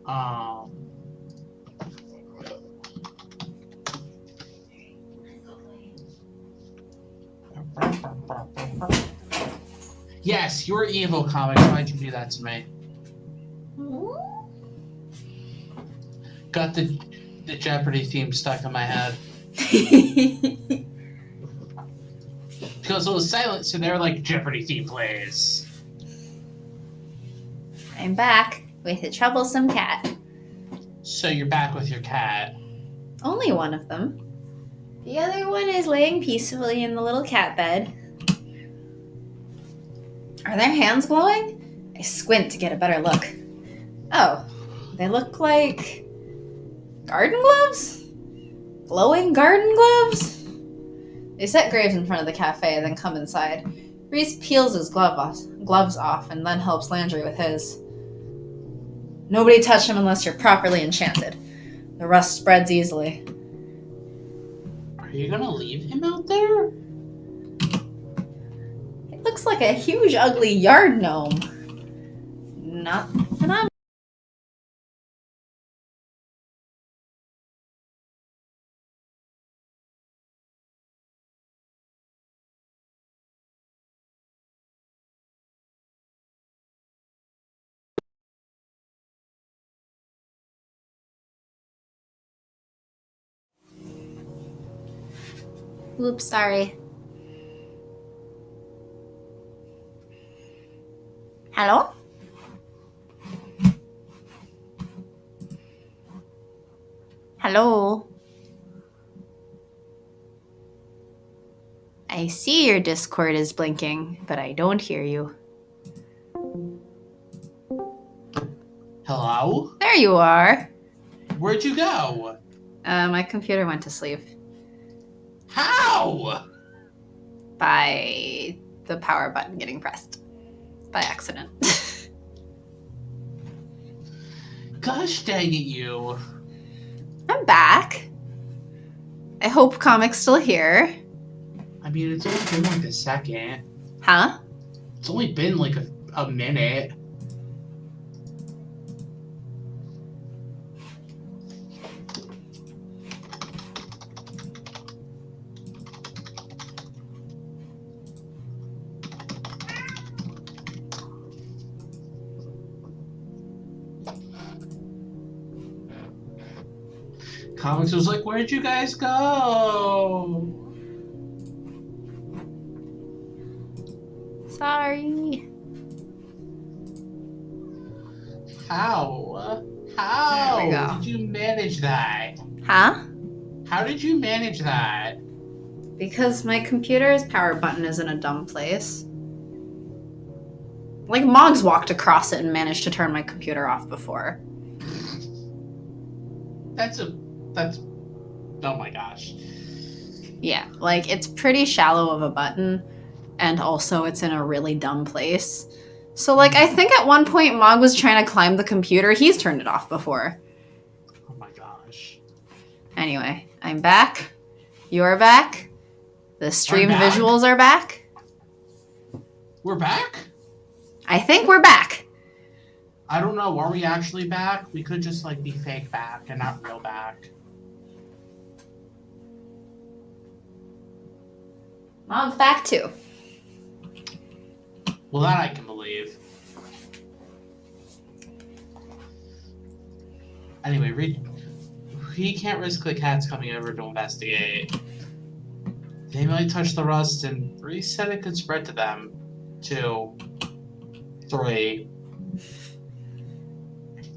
Um... Yes, you're evil, comics. Why'd you do that to me? Got the Jeopardy theme stuck in my head. Because it was silent, so they're like Jeopardy theme plays. I'm back with a troublesome cat. So you're back with your cat. Only one of them. The other one is laying peacefully in the little cat bed. Are their hands glowing? I squint to get a better look. Oh, they look like garden gloves? Glowing garden gloves? They set Graves in front of the cafe and then come inside. Reese peels his gloves off and then helps Landry with his. Nobody touch him unless you're properly enchanted. The rust spreads easily. Are you gonna leave him out there? It looks like a huge, ugly yard gnome. Not that I'm. Oops, sorry. Hello? Hello? I see your Discord is blinking, but I don't hear you. Hello? There you are. Where'd you go? My computer went to sleep. How? By the power button getting pressed. By accident. Gosh dang it, you. I'm back. I hope Comic's still here. I mean, it's only been like a second. Huh? It's only been like a minute. Comics was like, where'd you guys go? Sorry. How? There we How go. did you manage that? Huh? How did you manage that? Because my computer's power button is in a dumb place. Like, Mog's walked across it and managed to turn my computer off before. That's oh my gosh. Yeah, like, it's pretty shallow of a button, and also it's in a really dumb place. So, like, I think at one point Mog was trying to climb the computer. He's turned it off before. Oh my gosh. Anyway, I'm back. You're back. The stream back. visuals are back. We're back? I think we're back. I don't know. Are we actually back? We could just, like, be fake back and not real back. Mom's back too. Well, that I can believe. Anyway, we can't risk the cats coming over to investigate. They might touch the rust, and Reese said it could spread to them. 2, 3.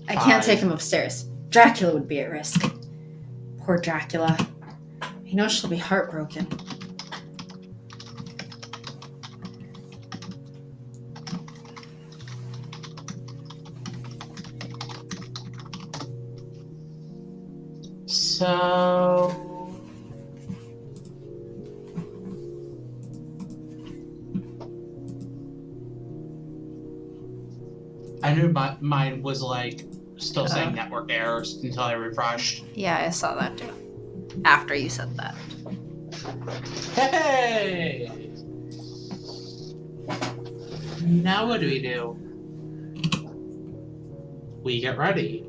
I can't 5. take him upstairs. Dracula would be at risk. Poor Dracula. He knows she'll be heartbroken. So... I knew mine was, like, still saying network errors until I refreshed. Yeah, I saw that too. After you said that. Hey! Now what do? We get ready.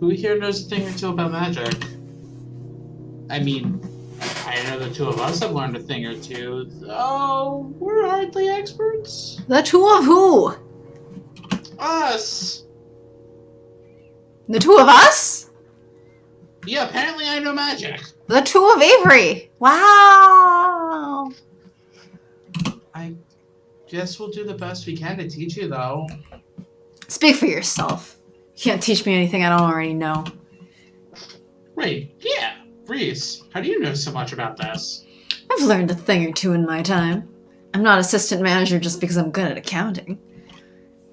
Who here knows a thing or two about magic? I mean, I know the two of us have learned a thing or two, though we're hardly experts. The two of who? Us! The two of us? Yeah, apparently I know magic. The two of Avery. Wow. I guess we'll do the best we can to teach you, though. Speak for yourself. You can't teach me anything I don't already know. Wait, yeah. Reese, how do you know so much about this? I've learned a thing or two in my time. I'm not assistant manager just because I'm good at accounting.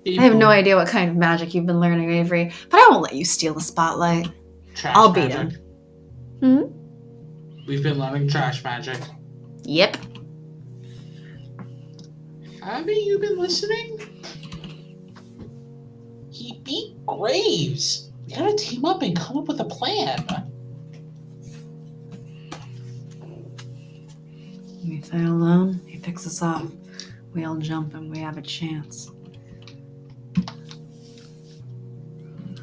I have no idea what kind of magic you've been learning, Avery, but I won't let you steal the spotlight. Trash I'll beat magic. him. We've been learning trash magic. Yep. Haven't you been listening? He beat Graves. We gotta team up and come up with a plan. We fight alone, he picks us off. We all jump and we have a chance.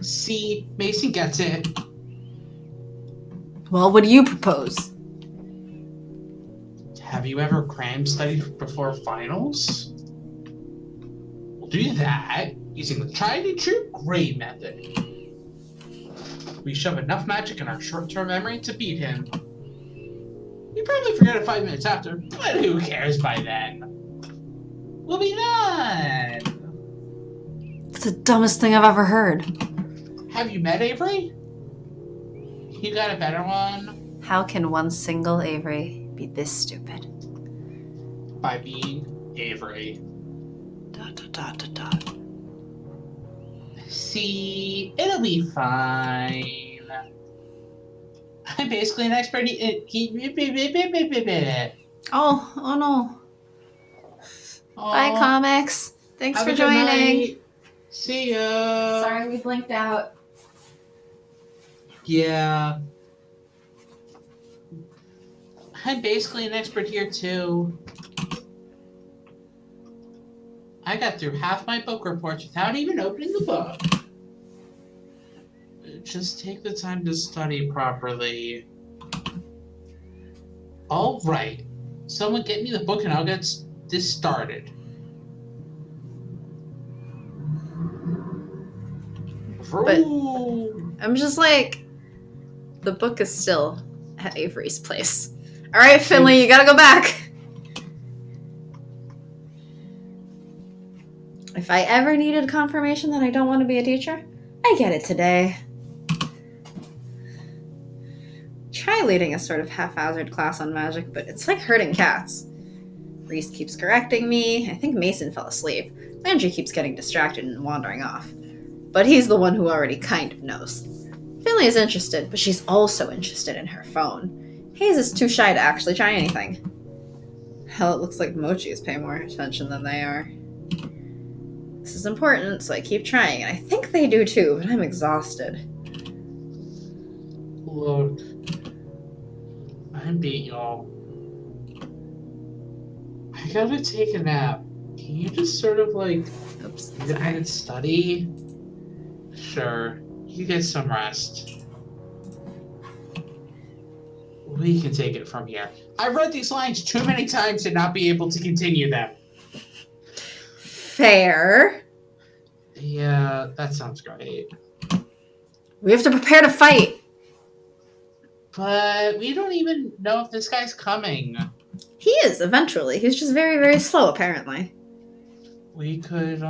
See, Mason gets it. Well, what do you propose? Have you ever cram studied before finals? We'll do that using the tried and true grade method. We shove enough magic in our short-term memory to beat him. We probably forget it 5 minutes after, but who cares by then? We'll be done! It's the dumbest thing I've ever heard. Have you met Avery? You got a better one? How can one single Avery be this stupid? By being Avery. ... See, it'll be fine. I'm basically an expert. Oh no. Bye, comics. Thanks for Have a good joining. night. See ya. Sorry we blinked out. Yeah. I'm basically an expert here too. I got through half my book reports without even opening the book. Just take the time to study properly. All right. Someone get me the book and I'll get this started. But I'm just like, the book is still at Avery's place. All right, Finley, you gotta go back. If I ever needed confirmation that I don't want to be a teacher, I get it today. Try leading a sort of haphazard class on magic, but it's like herding cats. Reese keeps correcting me. I think Mason fell asleep. Landry keeps getting distracted and wandering off. But he's the one who already kind of knows. Finley is interested, but she's also interested in her phone. Hayes is too shy to actually try anything. Hell, it looks like Mochi is paying more attention than they are. This is important, so I keep trying, and I think they do too, but I'm exhausted. Look, I'm beat, y'all. I gotta take a nap. Can you just sort of like Oops. independent study? Sure, you get some rest. We can take it from here. I've read these lines too many times to not be able to continue them. Fair. Yeah, that sounds great. We have to prepare to fight. But we don't even know if this guy's coming. He is, eventually. He's just very, very slow, apparently. We could,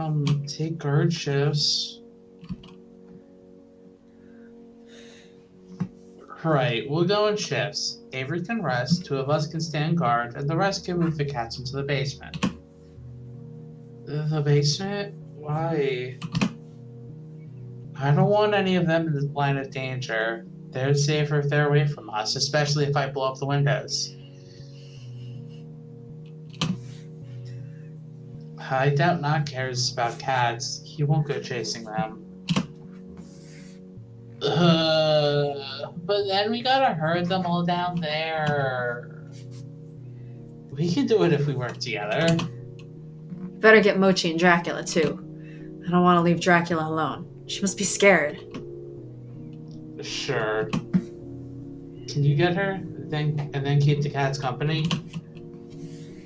take guard shifts. Right, we'll go in shifts. Avery can rest, 2 of us can stand guard, and the rest can move the cats into the basement. The basement? Why? I don't want any of them in the line of danger. They're safer if they're away from us, especially if I blow up the windows. I doubt Nacht cares about cats. He won't go chasing them. But then we gotta herd them all down there. We can do it if we work together. Better get Mochi and Dracula, too. I don't want to leave Dracula alone. She must be scared. Sure. Can you get her? And then keep the cats company?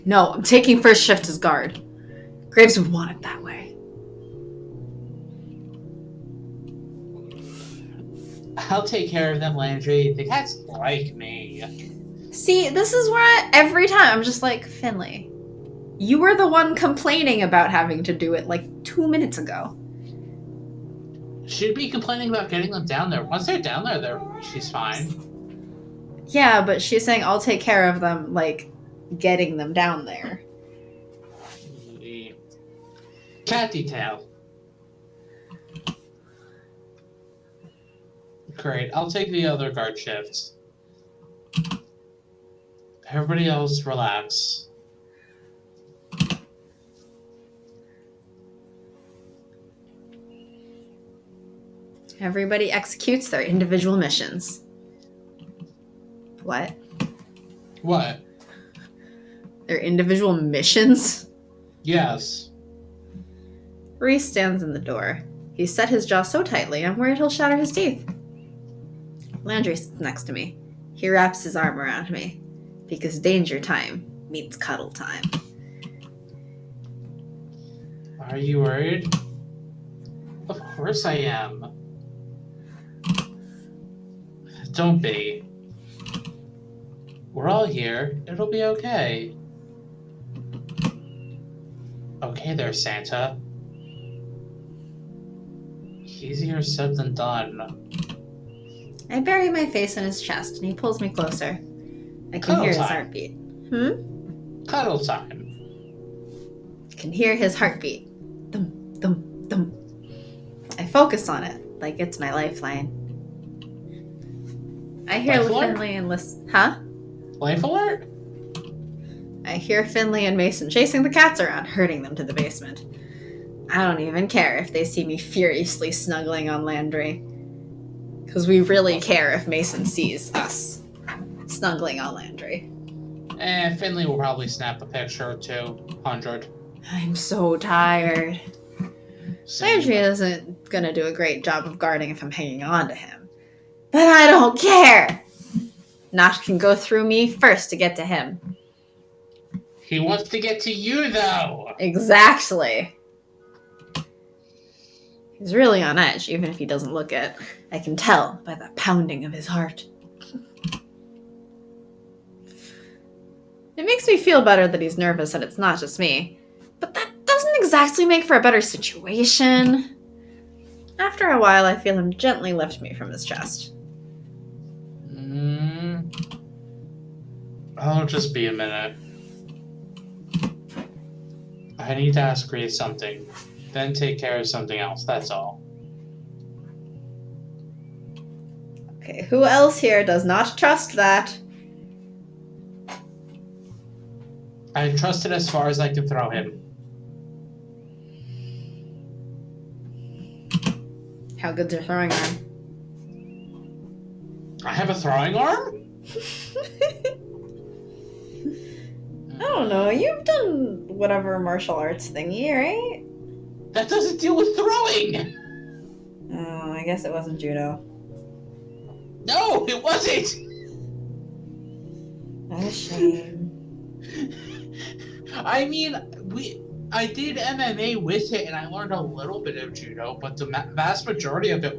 No, I'm taking first shift as guard. Graves would want it that way. I'll take care of them, Landry. The cats like me. See, this is where every time I'm just like, Finley, you were the one complaining about having to do it like 2 minutes ago. She'd be complaining about getting them down there. Once they're down there, she's fine. Yeah, but she's saying I'll take care of them, like, getting them down there. Cat detail. Great, I'll take the other guard shifts. Everybody else, relax. Everybody executes their individual missions. What? What? Their individual missions? Yes. Reese stands in the door. He set his jaw so tightly, I'm worried he'll shatter his teeth. Landry sits next to me. He wraps his arm around me. Because danger time means cuddle time. Are you worried? Of course I am. Don't be. We're all here. It'll be okay. Okay there, Santa. Easier said than done. I bury my face in his chest and he pulls me closer. I can Cuddle hear his time. heartbeat. Cuddle time. I can hear his heartbeat. Thump, thump, thump. I focus on it like it's my lifeline. I hear Life alert? Finley and listen. Huh? Life alert? I hear Finley and Mason chasing the cats around, herding them to the basement. I don't even care if they see me furiously snuggling on Landry. Because we really care if Mason sees us snuggling on Landry. Finley will probably snap a picture or 200. I'm so tired. Landry isn't gonna do a great job of guarding if I'm hanging on to him. But I don't care! Nacht can go through me first to get to him. He wants to get to you, though! Exactly. He's really on edge, even if he doesn't look it. I can tell by the pounding of his heart. It makes me feel better that he's nervous and it's not just me. But that doesn't exactly make for a better situation. After a while, I feel him gently lift me from his chest. I'll just be a minute. I need to ask Reese something, then take care of something else, that's all. Okay, who else here does not trust that? I trust it as far as I can throw him. How good's your throwing arm? I have a throwing arm? I don't know. You've done whatever martial arts thingy, right? That doesn't deal with throwing! Oh, I guess it wasn't judo. No, it wasn't! What a shame. I mean, I did MMA with it, and I learned a little bit of judo, but the vast majority of it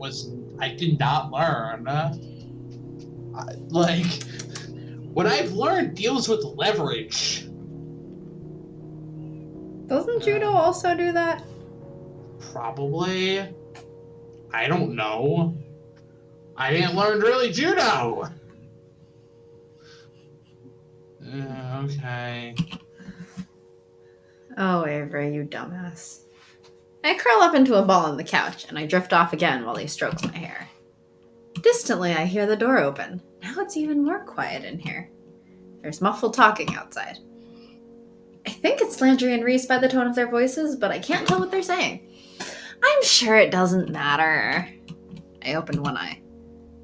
I did not learn. What I've learned deals with leverage. Doesn't judo also do that? Probably. I don't know. I didn't learn really judo. Okay. Oh, Avery, you dumbass. I curl up into a ball on the couch, and I drift off again while he strokes my hair. Distantly, I hear the door open. Now it's even more quiet in here. There's muffled talking outside. I think it's Landry and Reese by the tone of their voices, but I can't tell what they're saying. I'm sure it doesn't matter. I opened one eye.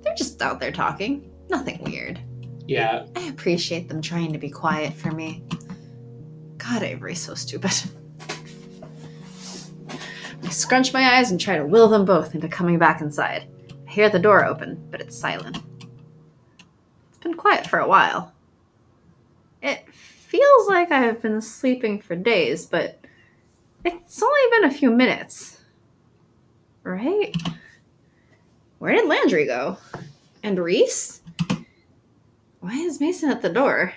They're just out there talking. Nothing weird. Yeah. I appreciate them trying to be quiet for me. God, Avery's so stupid. I scrunch my eyes and try to will them both into coming back inside. I hear the door open, but it's silent. It's been quiet for a while. It feels like I have been sleeping for days, but it's only been a few minutes. Right? Where did Landry go? And Reese? Why is Mason at the door?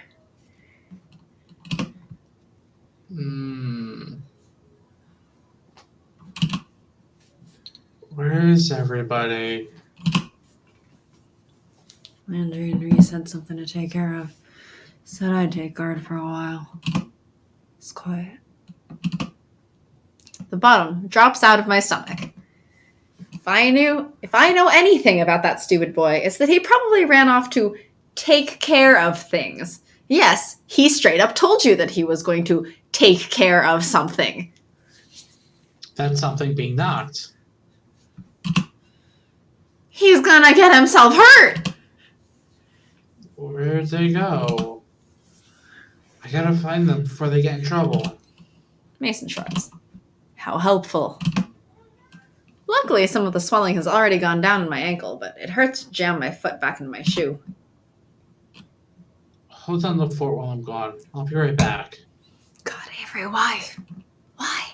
Where is everybody? Landry and Reese had something to take care of. Said I'd take guard for a while. It's quiet. The bottom drops out of my stomach. If I know anything about that stupid boy, it's that he probably ran off to take care of things. Yes, he straight up told you that he was going to take care of something. That's something being knocked. He's gonna get himself hurt! Where'd they go? I gotta find them before they get in trouble. Mason shrugs. How helpful. Luckily, some of the swelling has already gone down in my ankle, but it hurts to jam my foot back into my shoe. Hold on the fort while I'm gone. I'll be right back. God, Avery, why? Why?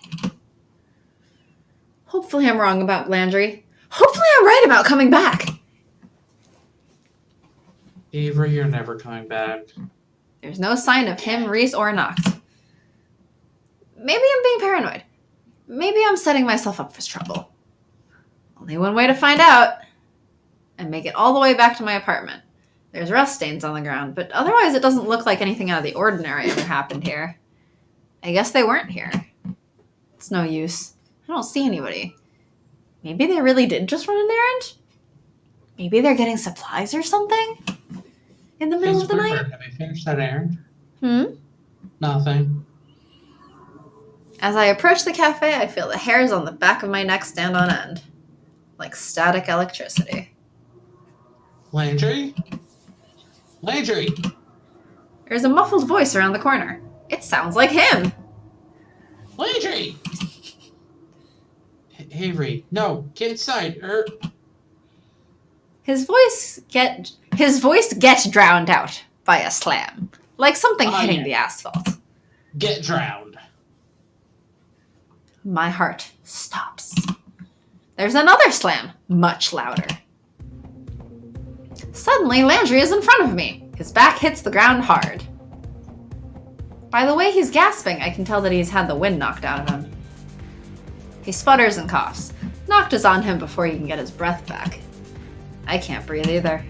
Hopefully I'm wrong about Landry. Hopefully I'm right about coming back. Avery, you're never coming back. There's no sign of him, Reese, or Nacht. Maybe I'm being paranoid. Maybe I'm setting myself up for trouble. Only one way to find out. And make it all the way back to my apartment. There's rust stains on the ground, but otherwise it doesn't look like anything out of the ordinary ever happened here. I guess they weren't here. It's no use. I don't see anybody. Maybe they really did just run an errand? Maybe they're getting supplies or something? In the middle of the night? Have you finished that errand? As Nothing. I approach the cafe, I feel the hairs on the back of my neck stand on end. Like static electricity. Landry? Landry! There's a muffled voice around the corner. It sounds like him! Landry! Avery, no, get inside. His voice gets drowned out by a slam. Like something hitting the asphalt. Get drowned. My heart stops. There's another slam, much louder. Suddenly, Landry is in front of me. His back hits the ground hard. By the way he's gasping, I can tell that he's had the wind knocked out of him. He sputters and coughs. Nacht is on him before he can get his breath back. I can't breathe either.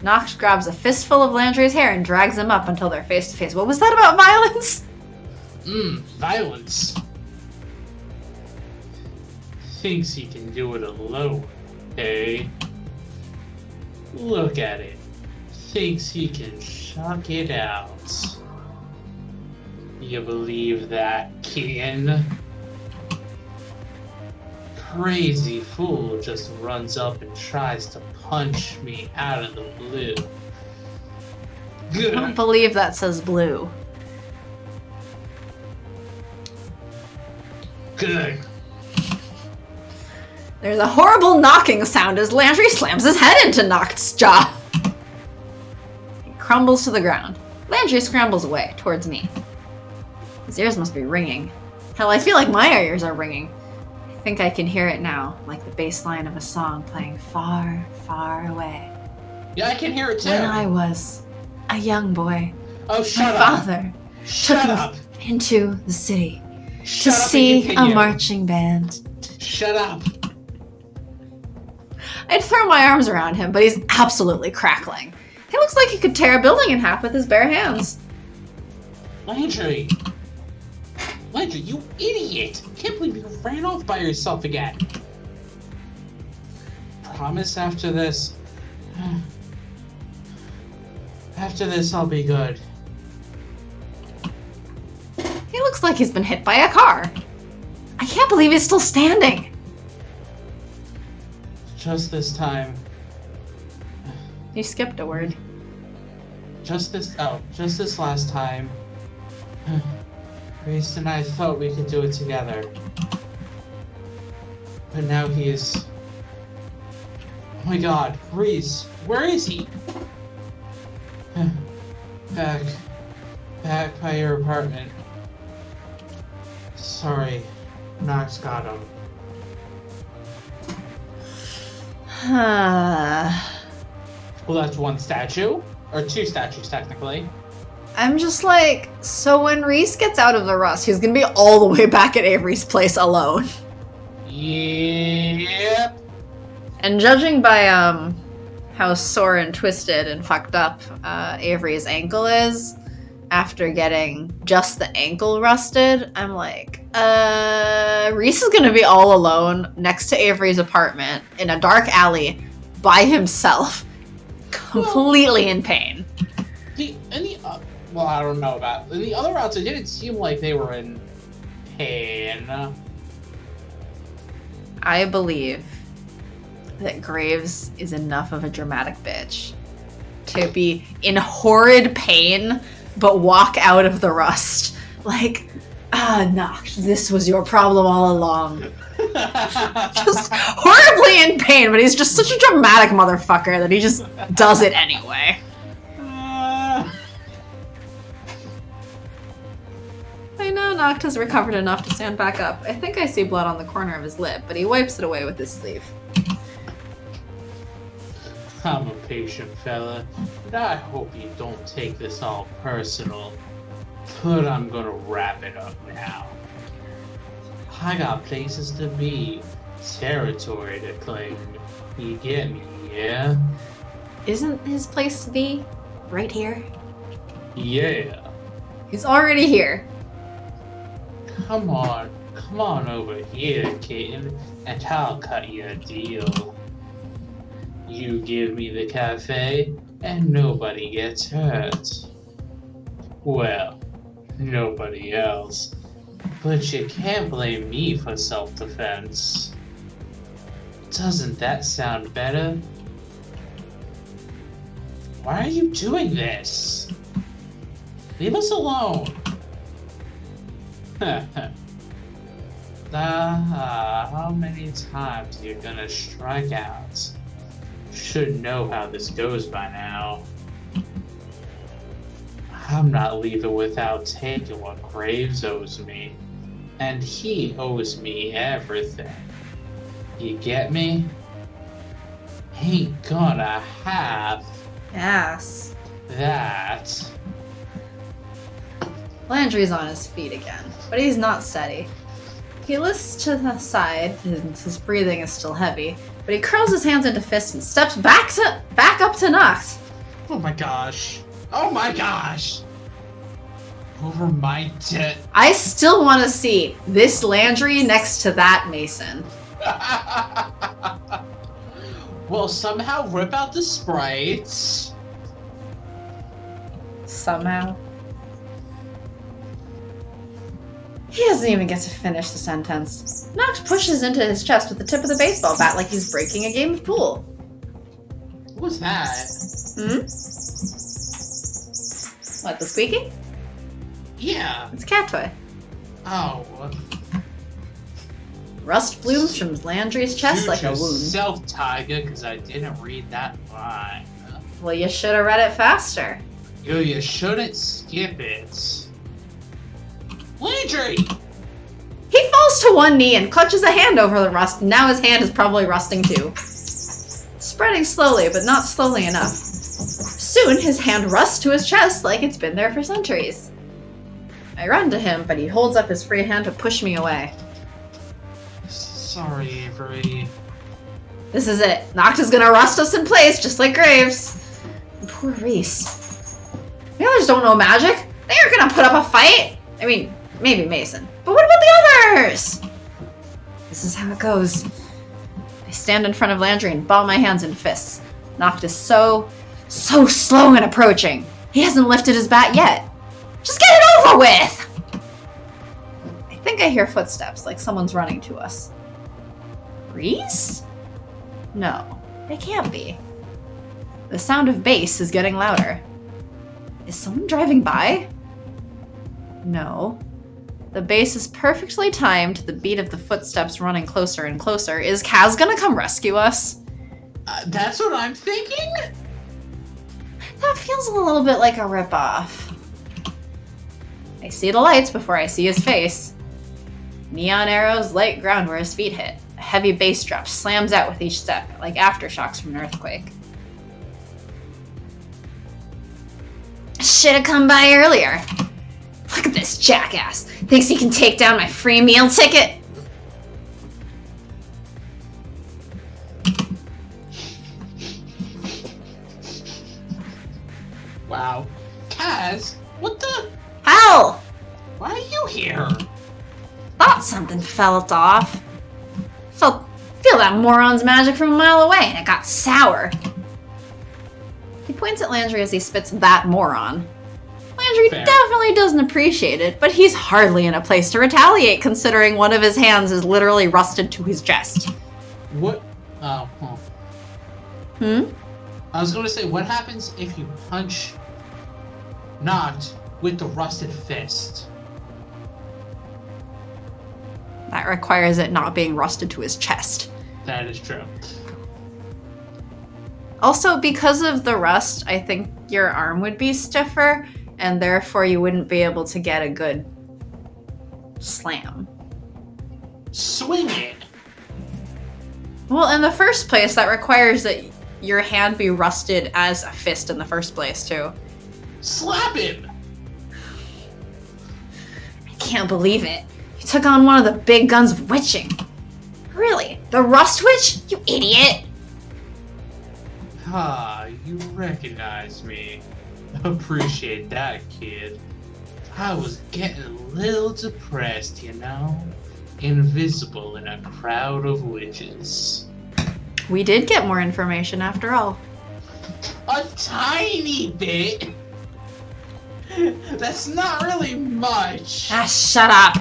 Nacht grabs a fistful of Landry's hair and drags him up until they're face to face. What was that about violence? Violence. Thinks he can do it alone, eh? Look at it. Thinks he can shock it out. You believe that, kid? Crazy fool just runs up and tries to punch me out of the blue. I don't believe that says blue. Good. There's a horrible knocking sound as Landry slams his head into Nacht's jaw. He crumbles to the ground. Landry scrambles away, towards me. His ears must be ringing. Hell, I feel like my ears are ringing. I think I can hear it now, like the bass line of a song playing far, far away. Yeah, I can hear it too. When I was a young boy, Oh, my shut up. father Shut took up. me into the city Shut to up and see a continue. marching band. Shut up. I'd throw my arms around him, but he's absolutely crackling. He looks like he could tear a building in half with his bare hands. Landry. Landry, you idiot. Can't believe you ran off by yourself again. Promise after this. After this, I'll be good. He looks like he's been hit by a car. I can't believe he's still standing. Just this time. You skipped a word. Just this last time. Reese and I thought we could do it together. But now he is... Oh my god, Reese, where is he? Back by your apartment. Sorry, Nacht's got him. Well, that's one statue. Or two statues, technically. I'm just like, so when Reese gets out of the rust, he's gonna be all the way back at Avery's place alone. Yep. And judging by how sore and twisted and fucked up Avery's ankle is, after getting just the ankle rusted, I'm like, Reese is gonna be all alone next to Avery's apartment in a dark alley by himself, completely in pain. Well, I don't know about the other routes. It didn't seem like they were in pain. I believe that Graves is enough of a dramatic bitch to be in horrid pain but walk out of the rust. Like, Nacht, this was your problem all along. Just horribly in pain, but he's just such a dramatic motherfucker that he just does it anyway. I know Nacht has recovered enough to stand back up. I think I see blood on the corner of his lip, but he wipes it away with his sleeve. I'm a patient fella, and I hope you don't take this all personal. But I'm gonna wrap it up now. I got places to be, territory to claim. You get me, yeah? Isn't his place to be right here? Yeah. He's already here. Come on over here, kitten, and I'll cut you a deal. You give me the cafe, and nobody gets hurt. Well, nobody else. But you can't blame me for self-defense. Doesn't that sound better? Why are you doing this? Leave us alone. How many times you're gonna strike out? Should know how this goes by now. I'm not leaving without taking what Graves owes me. And he owes me everything. You get me? Ain't gonna have Yes. that. Landry's on his feet again, but he's not steady. He lifts to the side, his breathing is still heavy, but he curls his hands into fists and steps back up to Nacht. Oh my gosh. Oh my gosh! Over my dead. I still want to see this Landry next to that Mason. Well, somehow rip out the sprites. Somehow. He doesn't even get to finish the sentence. Nacht pushes into his chest with the tip of the baseball bat like he's breaking a game of pool. What was that? Hmm? What, the squeaking? Yeah. It's a cat toy. Oh. Rust blooms from Landry's chest like a wound. Yourself, Tiger, because I didn't read that line. Well, you should have read it faster. You shouldn't skip it. Landry! He falls to one knee and clutches a hand over the rust. Now his hand is probably rusting too. It's spreading slowly, but not slowly enough. Soon, his hand rusts to his chest like it's been there for centuries. I run to him, but he holds up his free hand to push me away. Sorry, Avery. This is it. Nacht is gonna rust us in place, just like Graves. Poor Reese. The others don't know magic. They aren't gonna put up a fight. I mean, maybe Mason. But what about the others? This is how it goes. I stand in front of Landry and ball my hands in fists. Nacht is so slow in approaching. He hasn't lifted his bat yet. Just get it over with! I think I hear footsteps, like someone's running to us. Reese? No, it can't be. The sound of bass is getting louder. Is someone driving by? No. The bass is perfectly timed to the beat of the footsteps running closer and closer. Is Kaz gonna come rescue us? That's what I'm thinking? That feels a little bit like a ripoff. I see the lights before I see his face. Neon arrows light ground where his feet hit. A heavy bass drop slams out with each step, like aftershocks from an earthquake. Should've come by earlier. Look at this jackass. Thinks he can take down my free meal ticket. Wow. Kaz, what the? Hell! Why are you here? Thought something felt off. Feel that moron's magic from a mile away, and it got sour. He points at Landry as he spits that moron. Landry Fair. definitely doesn't appreciate it, but he's hardly in a place to retaliate considering one of his hands is literally rusted to his chest. What? Oh, huh. Hmm? I was gonna say, what happens if you punch Nacht with the rusted fist? That requires it not being rusted to his chest. That is true. Also, because of the rust, I think your arm would be stiffer, and therefore you wouldn't be able to get a good slam. Swing it! Well, in the first place, that requires that your hand be rusted as a fist in the first place, too. Slap him! I can't believe it. You took on one of the big guns of witching. Really? The Rust Witch? You idiot! Ah, you recognize me. Appreciate that, kid. I was getting a little depressed, you know? Invisible in a crowd of witches. We did get more information after all. A tiny bit? That's not really much. Ah, shut up!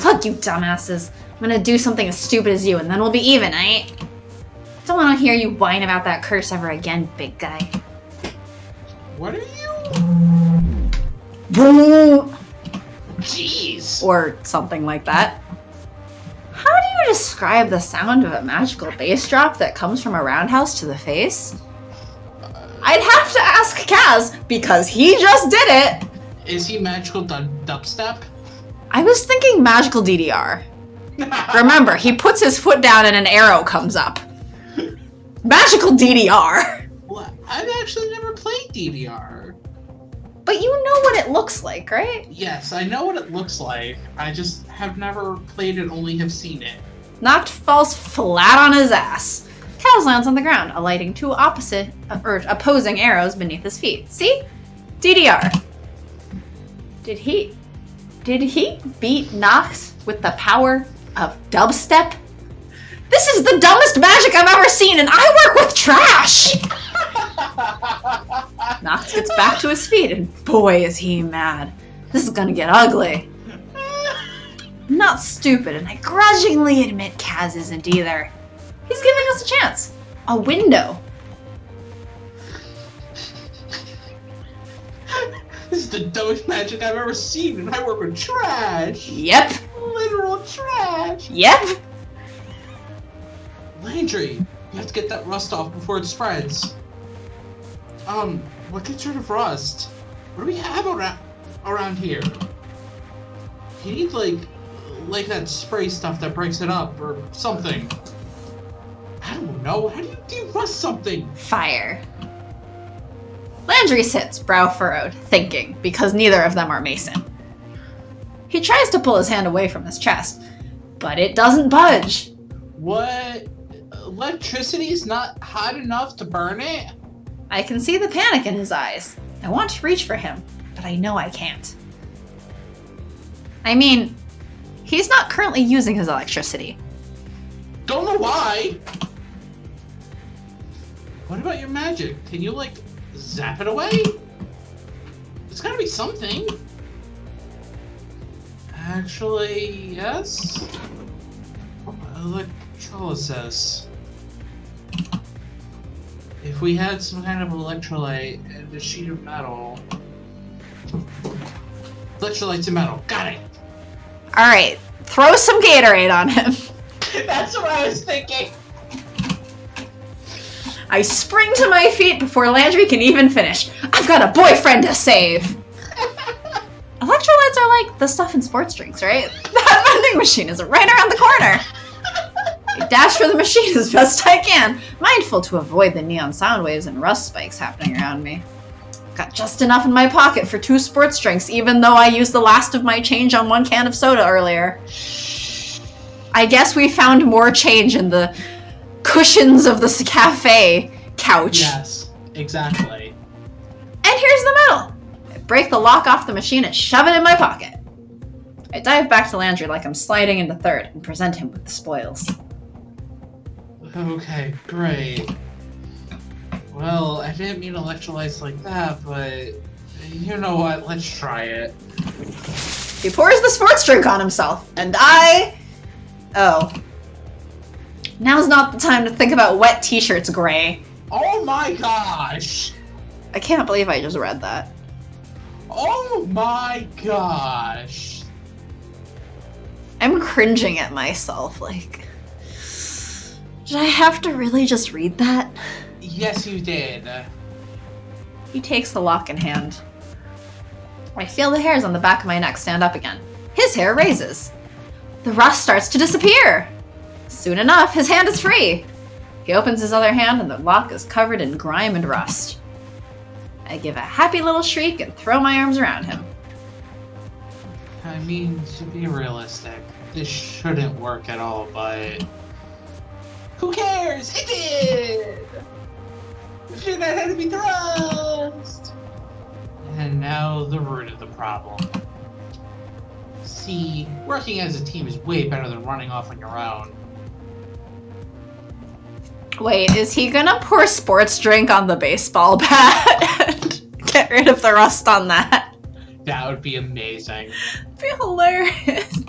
Look, you dumbasses. I'm gonna do something as stupid as you, and then we'll be even, eh? Don't want to hear you whine about that curse ever again, big guy. What are you? Boo! Jeez! Or something like that. How do you describe the sound of a magical bass drop that comes from a roundhouse to the face? I'd have to ask Kaz, because he just did it! Is he magical dubstep? I was thinking magical DDR. Remember, he puts his foot down and an arrow comes up. Magical DDR! Well, I've actually never played DDR. But you know what it looks like, right? Yes, I know what it looks like. I just have never played it, only have seen it. Nacht falls flat on his ass. Kaz lands on the ground, alighting two opposing arrows beneath his feet. See? DDR. Did he beat Nacht with the power of dubstep? This is the dumbest magic I've ever seen, and I work with trash! Nacht gets back to his feet, and boy is he mad. This is gonna get ugly. I'm not stupid, and I grudgingly admit Kaz isn't either. He's giving us a chance. A window. This is the dumbest magic I've ever seen, and I work with trash! Yep. Literal trash! Yep. Landry, you have to get that rust off before it spreads. What gets rid of rust? What do we have around here? You need, like that spray stuff that breaks it up, or something. I don't know. How do you de-rust something? Fire. Landry sits, brow furrowed, thinking, because neither of them are Mason. He tries to pull his hand away from his chest, but it doesn't budge. What? Electricity's not hot enough to burn it? I can see the panic in his eyes. I want to reach for him, but I know I can't. I mean, he's not currently using his electricity. Don't know why. What about your magic? Can you, zap it away? There's gotta be something. Actually, yes. Electrolysis. If we had some kind of electrolyte and a sheet of metal. Electrolytes and metal. Got it. Alright, throw some Gatorade on him. That's what I was thinking. I spring to my feet before Landry can even finish. I've got a boyfriend to save. Electrolytes are like the stuff in sports drinks, right? That vending machine is right around the corner. I dash for the machine as best I can, mindful to avoid the neon sound waves and rust spikes happening around me. Got just enough in my pocket for 2 sports drinks, even though I used the last of my change on 1 can of soda earlier. I guess we found more change in the cushions of the cafe couch. Yes, exactly. And here's the metal. I break the lock off the machine and shove it in my pocket. I dive back to Landry like I'm sliding into third and present him with the spoils. Okay, great. Well, I didn't mean electrolytes like that, but you know what? Let's try it. He pours the sports drink on himself, and Oh. Now's not the time to think about wet t-shirts, Gray. Oh my gosh! I can't believe I just read that. Oh my gosh! I'm cringing at myself, did I have to really just read that? Yes, you did. He takes the lock in hand. I feel the hairs on the back of my neck stand up again. His hair raises. The rust starts to disappear. Soon enough, his hand is free. He opens his other hand and the lock is covered in grime and rust. I give a happy little shriek and throw my arms around him. I mean, to be realistic, this shouldn't work at all, but... Who cares? It did! The shit that had to be thrust! And now the root of the problem. See, working as a team is way better than running off on your own. Wait, is he gonna pour sports drink on the baseball bat and get rid of the rust on that? That would be amazing. That'd be hilarious.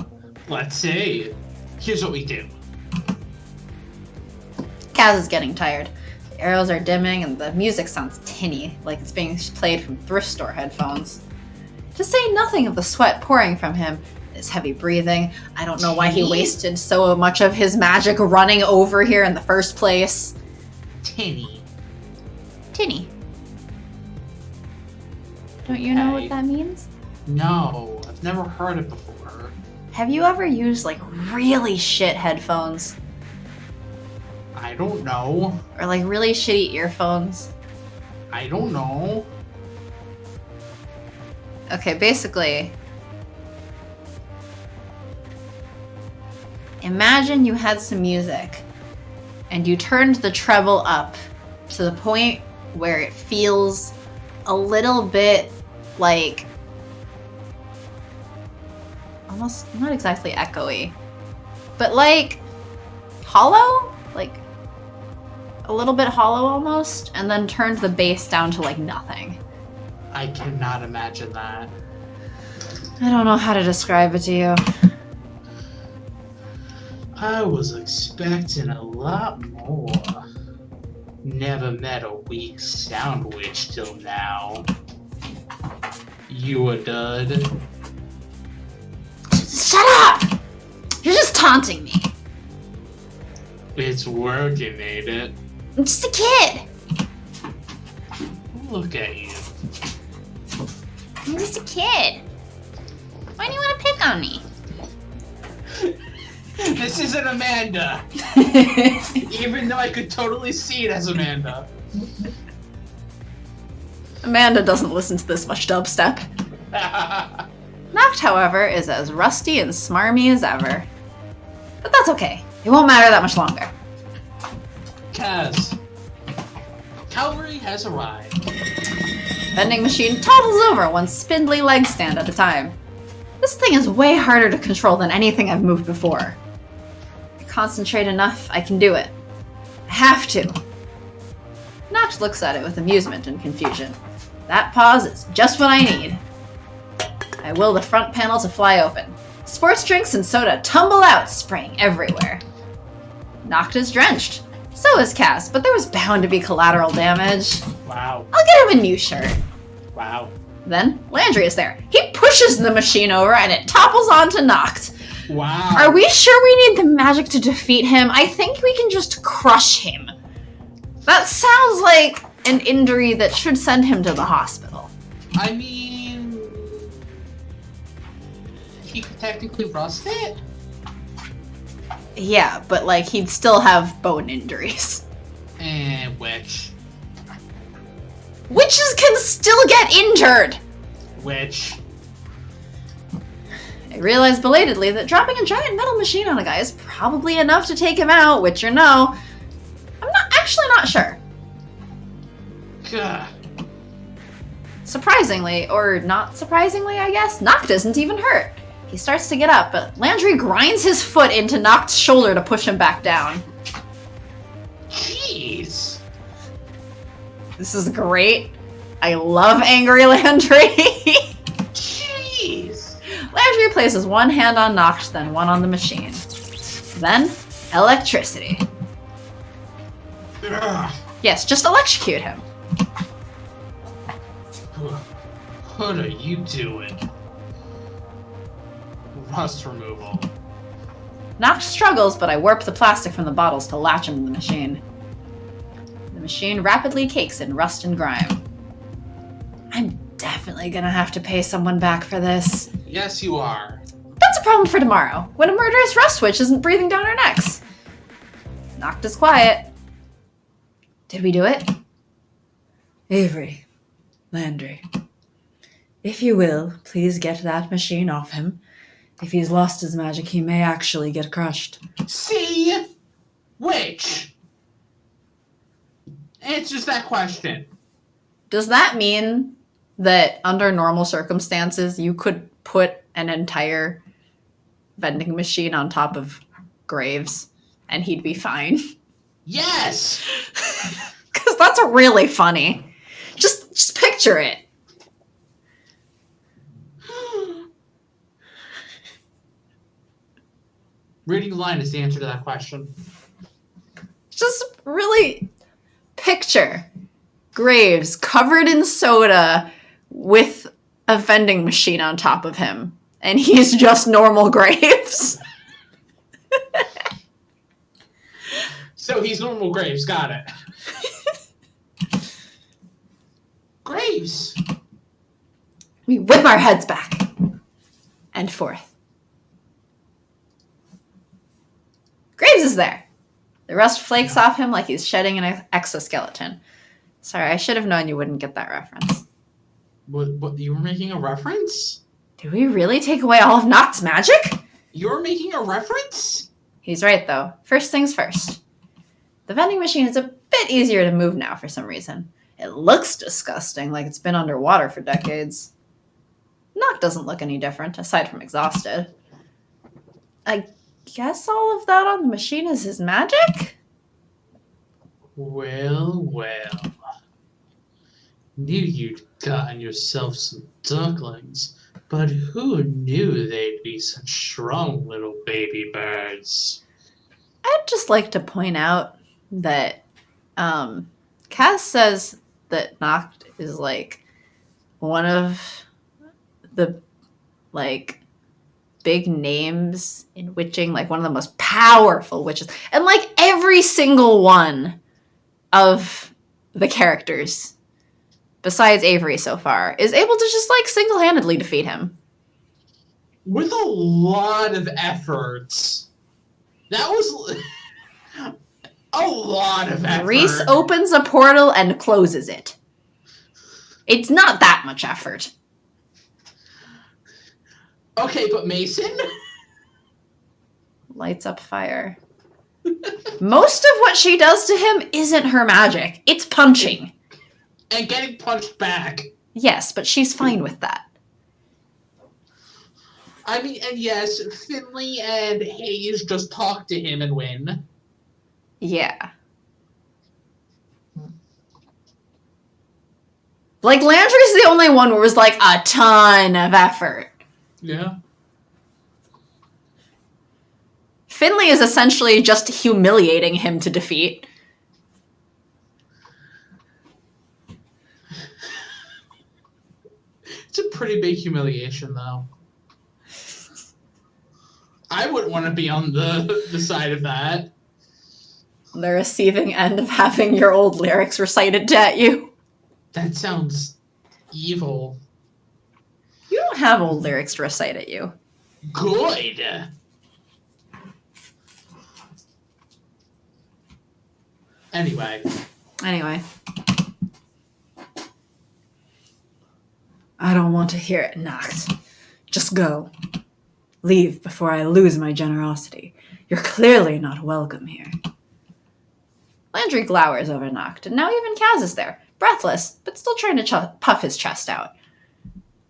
Let's see. Here's what we do. Kaz is getting tired. The arrows are dimming and the music sounds tinny, like it's being played from thrift store headphones. To say nothing of the sweat pouring from him, his heavy breathing. I don't know why he wasted so much of his magic running over here in the first place. Tinny. Tinny. Don't you know what that means? No, I've never heard it before. Have you ever used really shit headphones? I don't know. Or really shitty earphones? I don't know. Okay, basically, imagine you had some music and you turned the treble up to the point where it feels a little bit like almost not exactly echoey, but like hollow, like a little bit hollow almost, and then turned the bass down to like nothing. I cannot imagine that. I don't know how to describe it to you. I was expecting a lot more. Never met a weak sound witch till now. You a dud? Shut up! You're just taunting me. It's working, ain't it? I'm just a kid. Look at you. I'm just a kid. Why do you want to pick on me? This isn't Amanda. Even though I could totally see it as Amanda. Amanda doesn't listen to this much dubstep. Nacht, however, is as rusty and smarmy as ever. But that's okay. It won't matter that much longer. Kaz. Cavalry has arrived. Vending machine toddles over one spindly leg stand at a time. This thing is way harder to control than anything I've moved before. I concentrate enough, I can do it. I have to. Nacht looks at it with amusement and confusion. That pause is just what I need. I will the front panel to fly open. Sports drinks and soda tumble out, spraying everywhere. Nacht is drenched. So is Cass, but there was bound to be collateral damage. Wow. I'll get him a new shirt. Wow. Then Landry is there. He pushes the machine over and it topples onto Nacht. Wow. Are we sure we need the magic to defeat him? I think we can just crush him. That sounds like an injury that should send him to the hospital. I mean... he could technically rust it? Yeah, but like he'd still have bone injuries. Witch. Witches can still get injured! Witch. I realized belatedly that dropping a giant metal machine on a guy is probably enough to take him out, witch or no. I'm actually not sure. Gah. Surprisingly, or not surprisingly, I guess, Nacht isn't even hurt. He starts to get up, but Landry grinds his foot into Nacht's shoulder to push him back down. Jeez. This is great. I love angry Landry. Jeez. Landry places one hand on Nacht, then one on the machine. Then, electricity. Ugh. Yes, just electrocute him. What are you doing? Rust removal. Nacht struggles, but I warp the plastic from the bottles to latch him to the machine. The machine rapidly cakes in rust and grime. I'm definitely gonna have to pay someone back for this. Yes, you are. That's a problem for tomorrow, when a murderous rust witch isn't breathing down our necks. Nacht is quiet. Did we do it? Avery, Landry, if you will, please get that machine off him. If he's lost his magic, he may actually get crushed. See? Which? Answers that question. Does that mean that under normal circumstances you could put an entire vending machine on top of Graves and he'd be fine? Yes! Because that's really funny. Just picture it. Reading the line is the answer to that question. Just really picture Graves covered in soda with a vending machine on top of him. And he's just normal Graves. So he's normal Graves, got it. Graves! We whip our heads back and forth. Graves is there. The rust flakes off him like he's shedding an exoskeleton. Sorry, I should have known you wouldn't get that reference. What, you were making a reference? Did we really take away all of Nacht's magic? You're making a reference? He's right, though. First things first. The vending machine is a bit easier to move now for some reason. It looks disgusting, like it's been underwater for decades. Nacht doesn't look any different, aside from exhausted. I guess all of that on the machine is his magic? Well. Knew you'd gotten yourself some ducklings, but who knew they'd be such strong little baby birds? I'd just like to point out that Cass says that Nacht is like one of the like big names in witching, like one of the most powerful witches. And like every single one of the characters besides Avery so far is able to just like single-handedly defeat him. With a lot of efforts. That was a lot of effort. Reese opens a portal and closes it. It's not that much effort. Okay, but Mason? Lights up fire. Most of what she does to him isn't her magic. It's punching. And getting punched back. Yes, but she's fine with that. I mean, and yes, Finley and Hayes just talk to him and win. Yeah. Like, Landry's the only one where it was like a ton of effort. Yeah. Finley is essentially just humiliating him to defeat. It's a pretty big humiliation, though. I wouldn't want to be on the side of that. The receiving end of having your old lyrics recited at you. That sounds evil. You don't have old lyrics to recite at you. Good. Anyway. I don't want to hear it, Nacht. Just go. Leave before I lose my generosity. You're clearly not welcome here. Landry glowers over Nacht, and now even Kaz is there, breathless, but still trying to puff his chest out.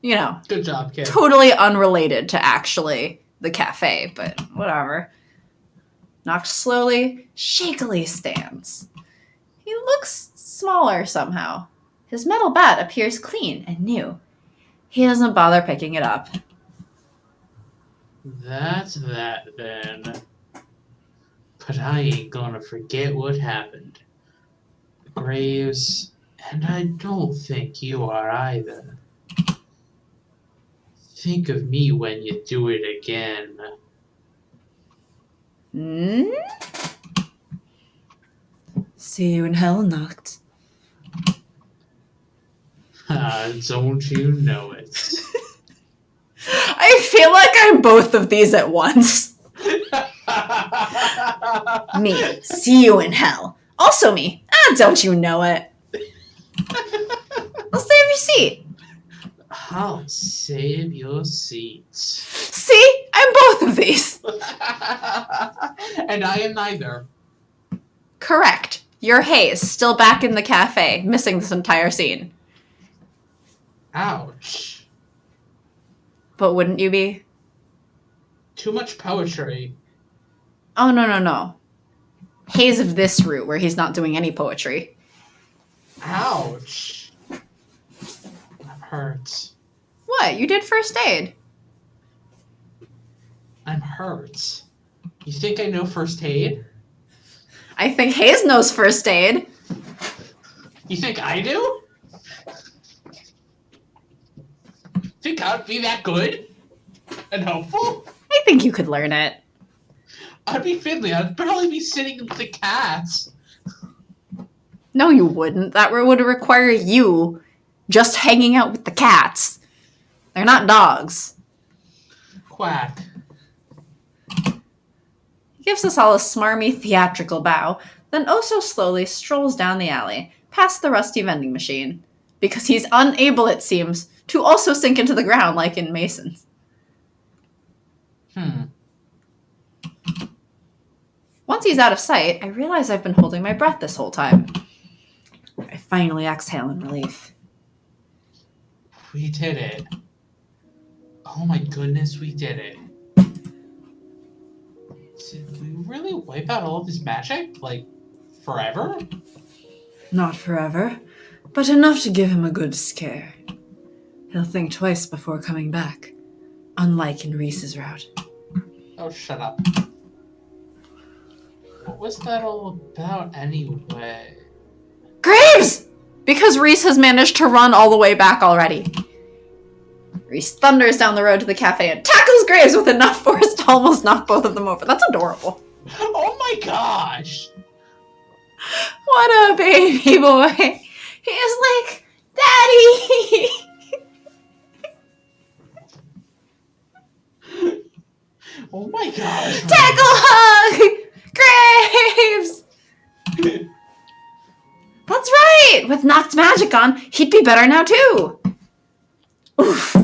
You know, Good job, kid. totally unrelated to actually the cafe, but whatever. Nacht slowly, shakily stands. He looks smaller somehow. His metal bat appears clean and new. He doesn't bother picking it up. That's that, then. But I ain't gonna forget what happened. Graves, and I don't think you are either. Think of me when you do it again. Hmm? See you in hell, Nacht. Don't you know it? I feel like I'm both of these at once. Me, see you in hell. Also me, don't you know it? I'll save your seat. I'll save your seats. See, I'm both of these. And I am neither. Correct. You're Hayes, still back in the cafe, missing this entire scene. Ouch. But wouldn't you be? Too much poetry. Oh, no. Hayes of this route, where he's not doing any poetry. Ouch. That hurts. What? You did first aid. I'm hurt. You think I know first aid? I think Hayes knows first aid. You think I do? Think I'd be that good? And helpful? I think you could learn it. I'd be Finley. I'd barely be sitting with the cats. No, you wouldn't. That would require you just hanging out with the cats. They're not dogs. Quack. He gives us all a smarmy, theatrical bow, then oh so slowly strolls down the alley, past the rusty vending machine, because he's unable, it seems, to also sink into the ground like in Mason's. Once he's out of sight, I realize I've been holding my breath this whole time. I finally exhale in relief. We did it. Oh my goodness, we did it. really wipe out all of his magic? Like, forever? Not forever, but enough to give him a good scare. He'll think twice before coming back, unlike in Reese's route. Oh, shut up. What was that all about anyway? Graves! Because Reese has managed to run all the way back already. Reese thunders down the road to the cafe and tackles Graves with enough force to almost knock both of them over. That's adorable. Oh my gosh! What a baby boy. He is like, Daddy! Oh my gosh! Tackle hug! Graves! That's right! With Nacht magic on, he'd be better now too. Oof.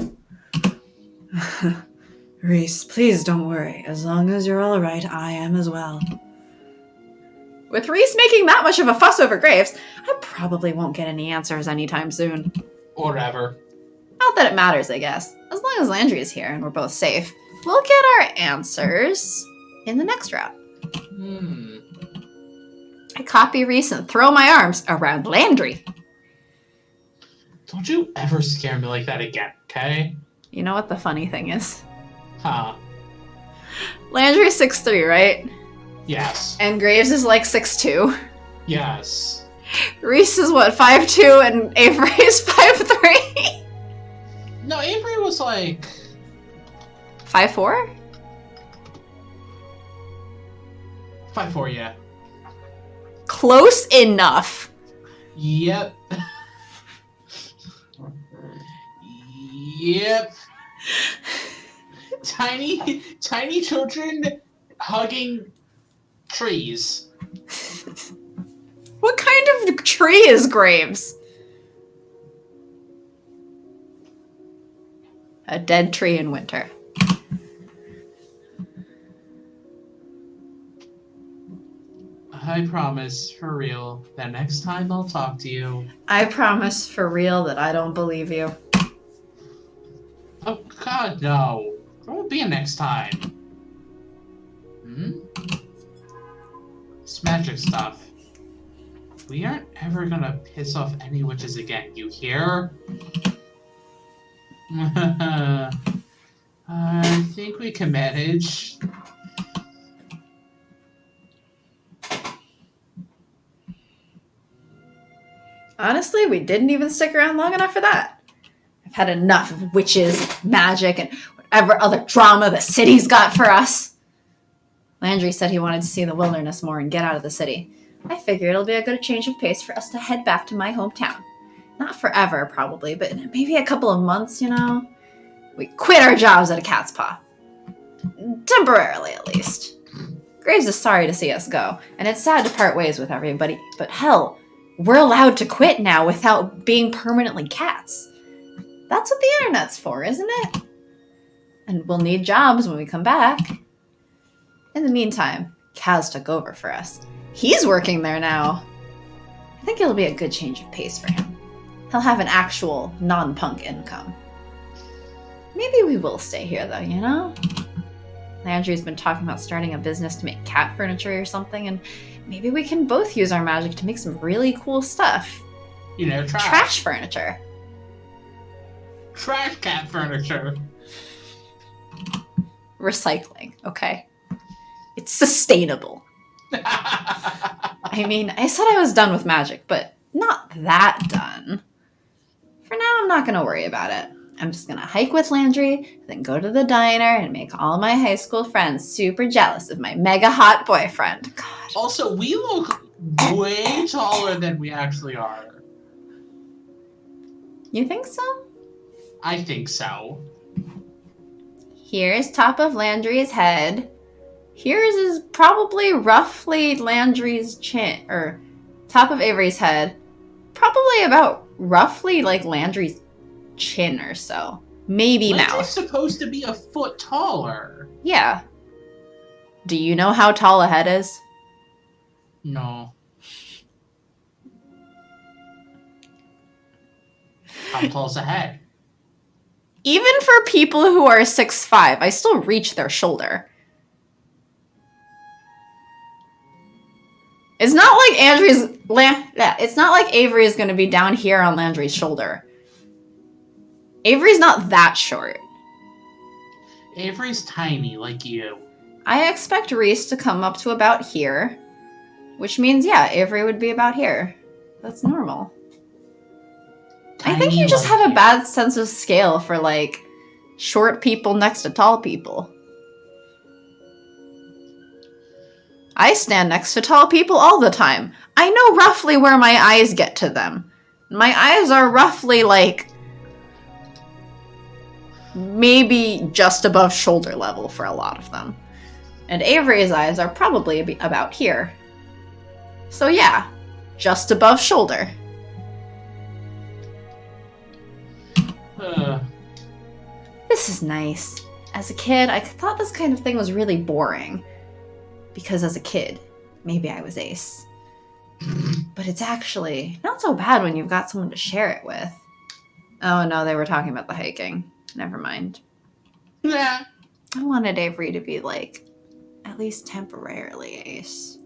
Reese, please don't worry. As long as you're all right, I am as well. With Reese making that much of a fuss over Graves, I probably won't get any answers anytime soon. Or ever. Not that it matters, I guess. As long as Landry is here and we're both safe, we'll get our answers in the next route. I copy Reese and throw my arms around Landry. Don't you ever scare me like that again, okay? You know what the funny thing is? Huh. Landry's 6'3", right? Yes. And Graves is like 6'2". Yes. Reese is what, 5'2", and Avery is 5'3"? No, Avery was like... 5'4"? 5'4", yeah. Close enough. Yep. Yep. Tiny children hugging trees. What kind of tree is Graves? A dead tree in winter. I promise, for real, that next time I'll talk to you. I promise for real that I don't believe you. Oh, God, no. There won't be a next time. This magic stuff. We aren't ever gonna piss off any witches again, you hear? I think we can manage. Honestly, we didn't even stick around long enough for that. I've had enough of witches, magic, and whatever other drama the city's got for us. Landry said he wanted to see the wilderness more and get out of the city. I figure it'll be a good change of pace for us to head back to my hometown. Not forever, probably, but maybe a couple of months, you know? We quit our jobs at a cat's paw. Temporarily, at least. Graves is sorry to see us go, and it's sad to part ways with everybody, but hell, we're allowed to quit now without being permanently cats. That's what the internet's for, isn't it? And we'll need jobs when we come back. In the meantime, Kaz took over for us. He's working there now. I think it'll be a good change of pace for him. He'll have an actual non-punk income. Maybe we will stay here though, you know? Landry's been talking about starting a business to make cat furniture or something, and maybe we can both use our magic to make some really cool stuff. You know, Trash furniture. Trash cat furniture. Recycling, okay? It's sustainable. I mean, I said I was done with magic, but not that done. For now, I'm not going to worry about it. I'm just going to hike with Landry, then go to the diner and make all my high school friends super jealous of my mega hot boyfriend. God. Also, we look way taller than we actually are. You think so? I think so. Here's top of Landry's head. Here's is probably roughly Landry's chin, or top of Avery's head. Probably about roughly like Landry's chin or so. Maybe Landry's mouth. supposed to be a foot taller. Yeah. Do you know how tall a head is? No. How tall's a head? Even for people who are 6'5", I still reach their shoulder. It's not like it's not like Avery is going to be down here on Landry's shoulder. Avery's not that short. Avery's tiny, like you. I expect Reese to come up to about here, which means, yeah, Avery would be about here. That's normal. I think you just have a bad sense of scale for, like, short people next to tall people. I stand next to tall people all the time. I know roughly where my eyes get to them. My eyes are roughly, like, maybe just above shoulder level for a lot of them. And Avery's eyes are probably about here. So yeah, just above shoulder. This is nice. As a kid, I thought this kind of thing was really boring. Because as a kid, maybe I was ace. But it's actually not so bad when you've got someone to share it with. Oh no, they were talking about the hiking. Never mind. Yeah. I wanted Avery to be, like, at least temporarily ace.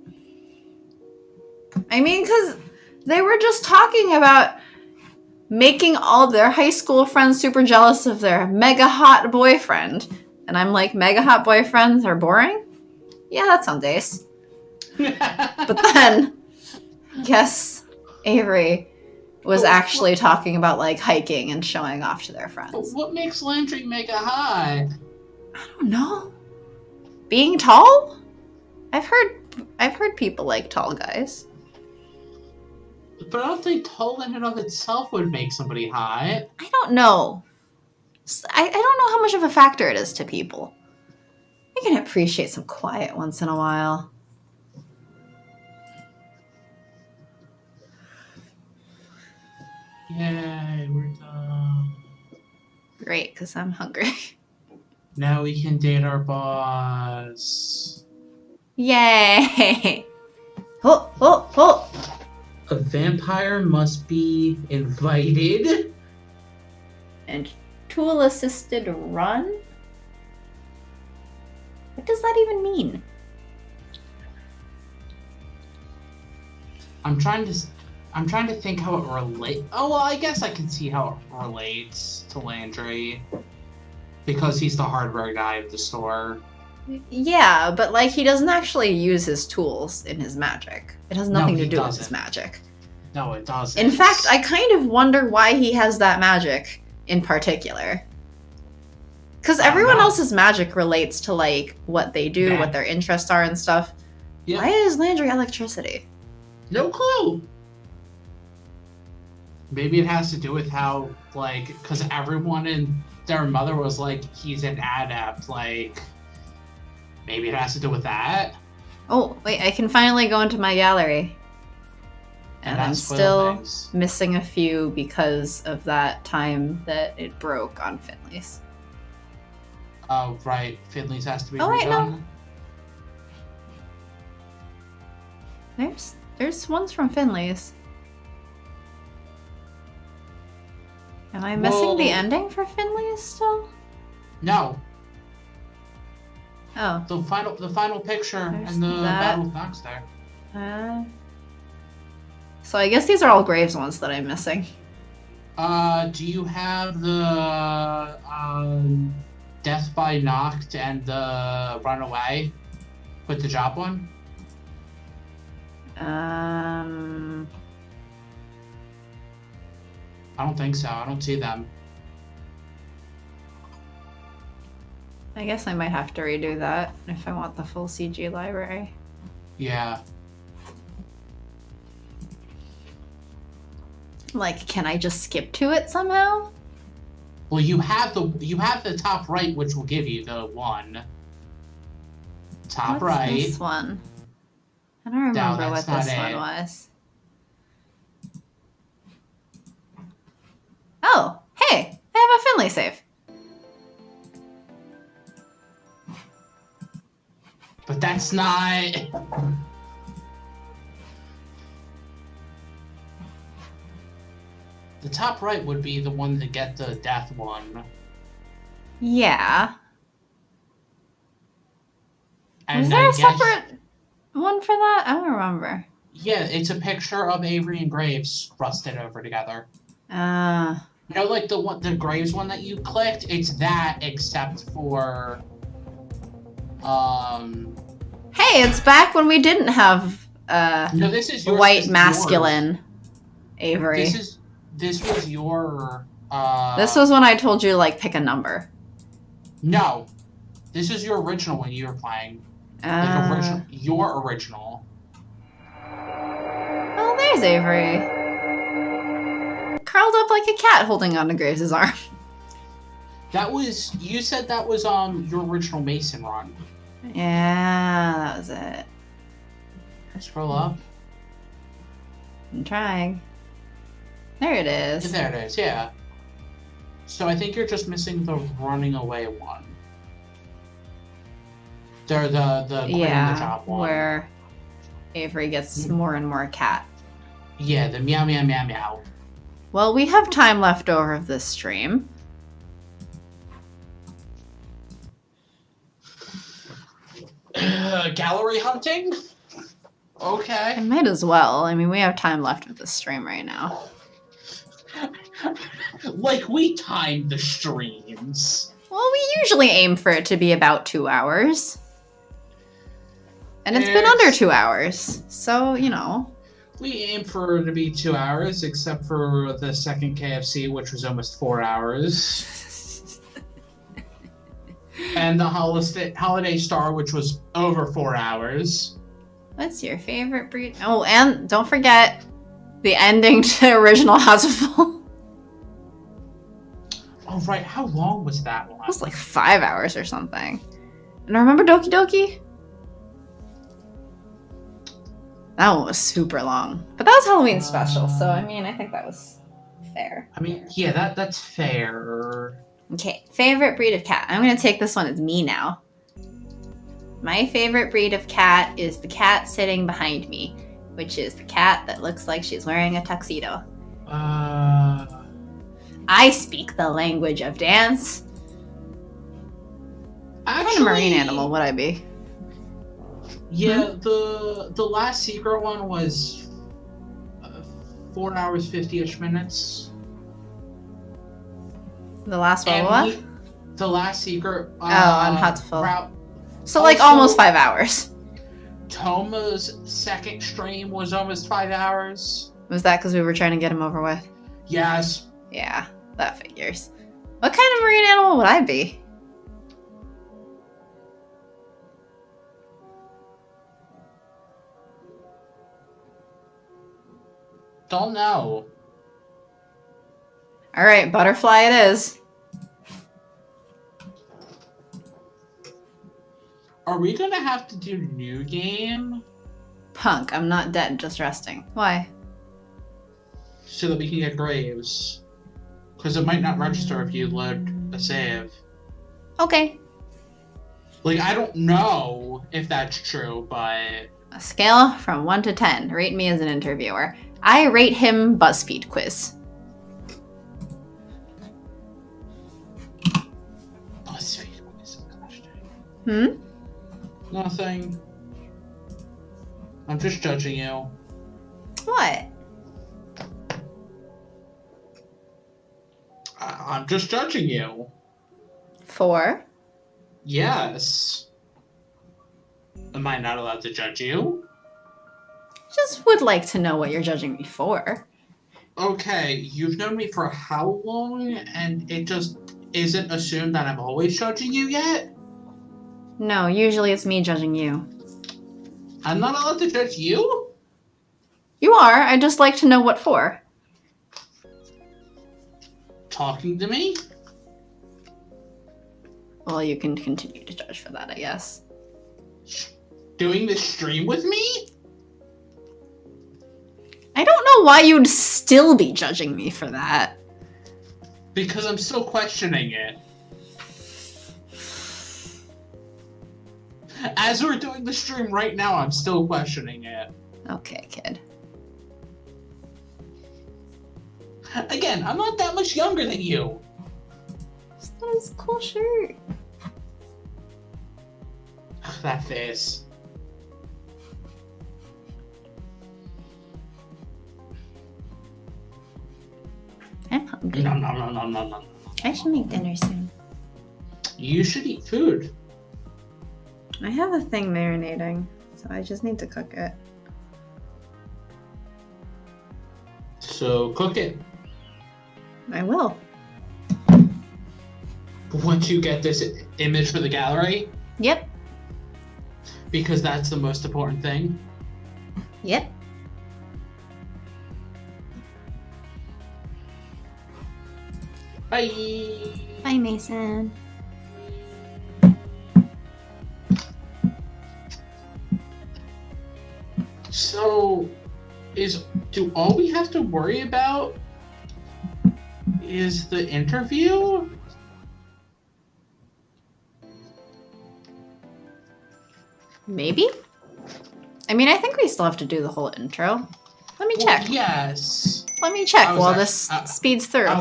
I mean, because they were just talking about making all their high school friends super jealous of their mega hot boyfriend. And I'm like, mega hot boyfriends are boring? Yeah, that sounds ace. But then, yes, Avery was actually talking about, like, hiking and showing off to their friends. But what makes Landry mega hot? I don't know. Being tall? I've heard people like tall guys. But I don't think tall in and of itself would make somebody hot. I don't know. I don't know how much of a factor it is to people. I can appreciate some quiet once in a while. Yay, we're done. Great, because I'm hungry. Now we can date our boss. Yay! Oh! A vampire must be invited. And tool-assisted run? What does that even mean? I'm trying to think how it relates. Oh, well, I guess I can see how it relates to Landry. Because he's the hardware guy at the store. Yeah, but, like, he doesn't actually use his tools in his magic. It has nothing to do with his magic. No, it doesn't. In fact, I kind of wonder why he has that magic in particular. Because everyone else's magic relates to, like, what they do, what their interests are and stuff. Yeah. Why is Landry electricity? No clue. Maybe it has to do with how, like, because everyone in their mother was like, he's an adept, like, maybe it has to do with that. Oh, wait, I can finally go into my gallery. And I'm still missing a few because of that time that it broke on Finley's. Oh, right. Finley's has to be redone. Wait, no. There's ones from Finley's. Am I missing the ending for Finley's still? No. Oh. The final picture and the Battle of Nacht there. So I guess these are all Graves ones that I'm missing. Do you have the Death by Nacht and the Runaway with the job one? I don't think so. I don't see them. I guess I might have to redo that if I want the full CG library. Yeah. Like, can I just skip to it somehow? Well, you have the top right, which will give you the one. Top right. What's this one? I don't remember what this one was. Oh, hey, I have a Finley save. But that's not... The top right would be the one to get the death one. Yeah. And is there a separate one for that? I don't remember. Yeah, it's a picture of Avery and Graves rusted over together. You know, like the Graves one that you clicked? It's that except for Hey, it's back when we didn't have no, this is yours. white This is masculine yours. Avery. This was your This was when I told you to like pick a number. No. This is your original one you were playing. Like your original. Oh, there's Avery. Curled up like a cat holding onto Graves' arm. That was you said that was your original Mason run. Yeah, that was it. Scroll up. I'm trying. There it is. There it is, yeah. So I think you're just missing the running away one. They're the quitting the job one. Where Avery gets more and more cat. Yeah, the meow meow meow meow. Well, we have time left over of this stream. Gallery hunting? Okay. I might as well. I mean, we have time left of this stream right now. Like we timed the streams. Well, we usually aim for it to be about 2 hours. And it's been under 2 hours. So, you know. We aim for it to be 2 hours, except for the second KFC, which was almost 4 hours. And the Holiday Star, which was over 4 hours. What's your favorite breed? Oh, and don't forget the ending to the original House of Full. Oh, right. How long was that one? It was like 5 hours or something. And remember Doki Doki? That one was super long. But that was Halloween special, so I mean, I think that was fair. I mean, yeah, that's fair. Okay, favorite breed of cat. I'm going to take this one as me now. My favorite breed of cat is the cat sitting behind me, which is the cat that looks like she's wearing a tuxedo. I speak the language of dance. What kind of marine animal would I be? Yeah, the last secret one was 4 hours 50-ish minutes. The last one, what? The last secret. On Hatful. So also, like almost 5 hours. Toma's second stream was almost 5 hours. Was that because we were trying to get him over with? Yes. Yeah, that figures. What kind of marine animal would I be? Don't know. All right, butterfly it is. Are we gonna have to do new game? Punk, I'm not dead, just resting. Why? So that we can get Graves. Because it might not register if you load a save. Okay. Like, I don't know if that's true, but... A scale from 1 to 10. Rate me as an interviewer. I rate him BuzzFeed quiz. BuzzFeed quiz. Nothing. I'm just judging you. What? I'm just judging you. 4? Yes. Am I not allowed to judge you? Just would like to know what you're judging me for. Okay, you've known me for how long, and it just isn't assumed that I'm always judging you yet? No, usually it's me judging you. I'm not allowed to judge you? You are. I just like to know what for. Talking to me? Well, you can continue to judge for that, I guess. Doing this stream with me? I don't know why you'd still be judging me for that. Because I'm still questioning it. As we're doing the stream right now, I'm still questioning it. Okay, kid. Again, I'm not that much younger than you. That is a cool shirt. That face. hungry. Nom, nom, nom, nom, nom, nom. I should make dinner soon. You should eat food. I have a thing marinating, so I just need to cook it. So cook it. I will. Once you get this image for the gallery, Yep. because that's the most important thing. Yep. Bye. Bye, Mason. So, do all we have to worry about is the interview? Maybe? I mean, I think we still have to do the whole intro. Let me check. Well, yes. Let me check I was while act- this I- speeds through. I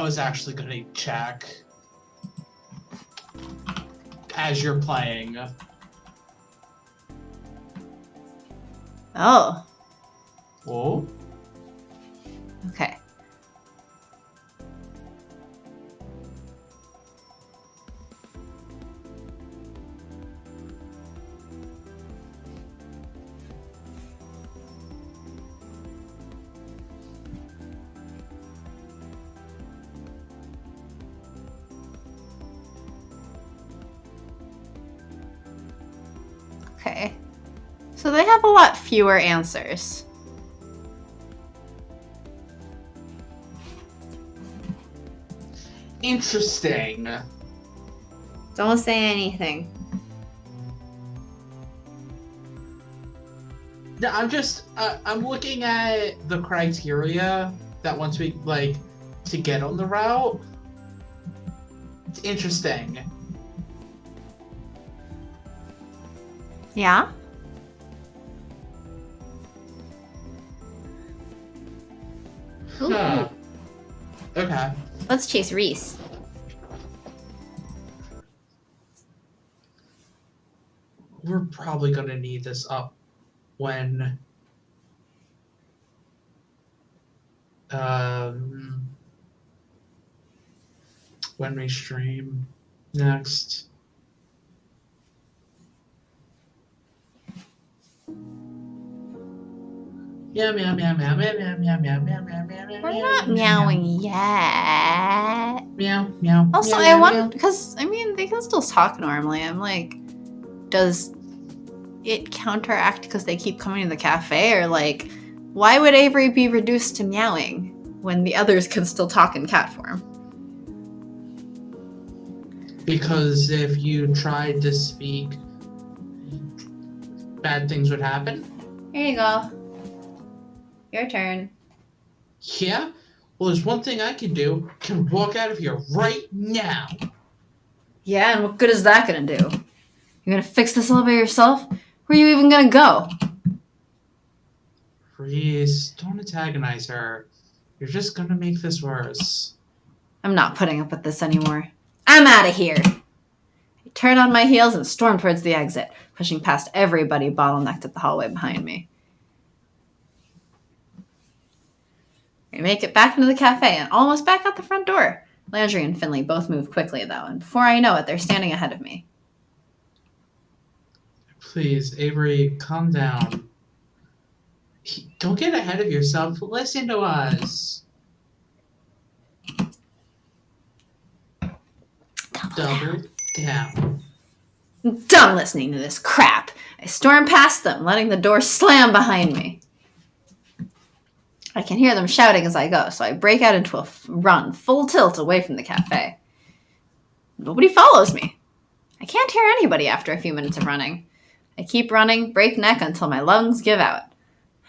was actually gonna check as you're playing. Oh, Oh. okay. Okay. So they have a lot fewer answers. Interesting. Don't say anything. No, I'm looking at the criteria that once we, like, to get on the route. It's interesting. Yeah? Ooh, Huh. Okay. Let's chase Reese. We're probably gonna need this up when when we stream next. Meow meow meow meow meow meow meow meow meow meow meow meow. We're not meowing yet. Meow meow. Also, meow, I meow, want, because, I mean, they can still talk normally. I'm like, does it counteract because they keep coming to the cafe? Or, like, why would Avery be reduced to meowing when the others can still talk in cat form? Because if you tried to speak, bad things would happen. Here you go. Your turn. Yeah? Well, there's one thing I can do. I can walk out of here right now. Yeah, and what good is that gonna do? You're gonna fix this all by yourself? Where are you even gonna go? Reese, don't antagonize her. You're just gonna make this worse. I'm not putting up with this anymore. I'm out of here! I turn on my heels and storm towards the exit, pushing past everybody bottlenecked at the hallway behind me. I make it back into the cafe and almost back out the front door. Landry and Finley both move quickly, though, and before I know it, they're standing ahead of me. Please, Avery, calm down. Don't get ahead of yourself. Listen to us. Double down. I'm done listening to this crap. I storm past them, letting the door slam behind me. I can hear them shouting as I go, so I break out into a run, full tilt away from the cafe. Nobody follows me. I can't hear anybody after a few minutes of running. I keep running, breakneck, until my lungs give out.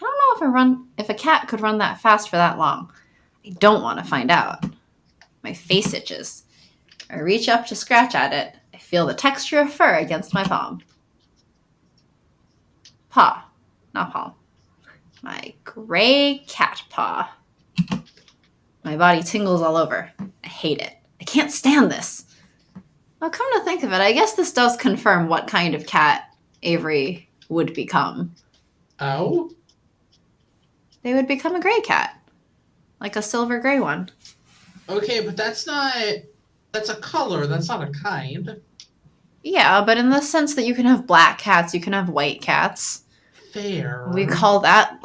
I don't know if a cat could run that fast for that long. I don't want to find out. My face itches. I reach up to scratch at it. I feel the texture of fur against my palm. Paw, not palm. My gray cat paw. My body tingles all over. I hate it. I can't stand this. Well, come to think of it, I guess this does confirm what kind of cat Avery would become. Oh? They would become a gray cat. Like a silver gray one. Okay, but that's a color, that's not a kind. Yeah, but in the sense that you can have black cats, you can have white cats. Fair. We call black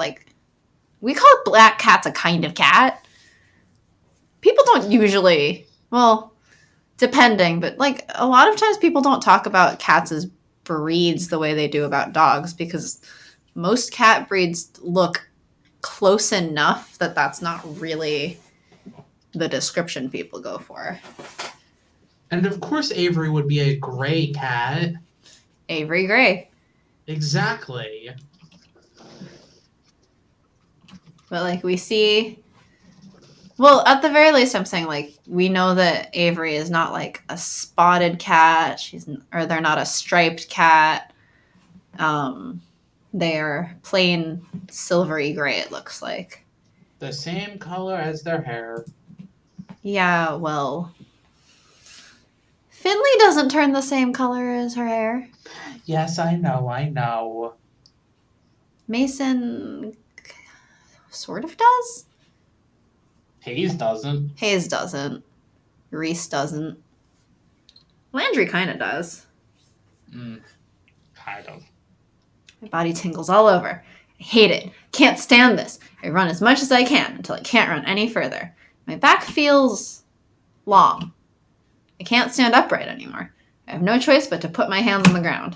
cats a kind of cat. People don't usually, well, depending, but like a lot of times people don't talk about cats as breeds the way they do about dogs because most cat breeds look close enough that that's not really the description people go for. And of course Avery would be a gray cat. Avery Gray. Exactly. But like we see, well, at the very least, I'm saying like we know that Avery is not like a spotted cat. Or they're not a striped cat. They are plain silvery gray. It looks like. The same color as their hair. Yeah, well, Finley doesn't turn the same color as her hair. Yes, I know. Mason sort of does. Hayes doesn't. Hayes doesn't. Reese doesn't. Landry kind of does. Kind of. My body tingles all over. I hate it. Can't stand this. I run as much as I can until I can't run any further. My back feels long. I can't stand upright anymore. I have no choice but to put my hands on the ground.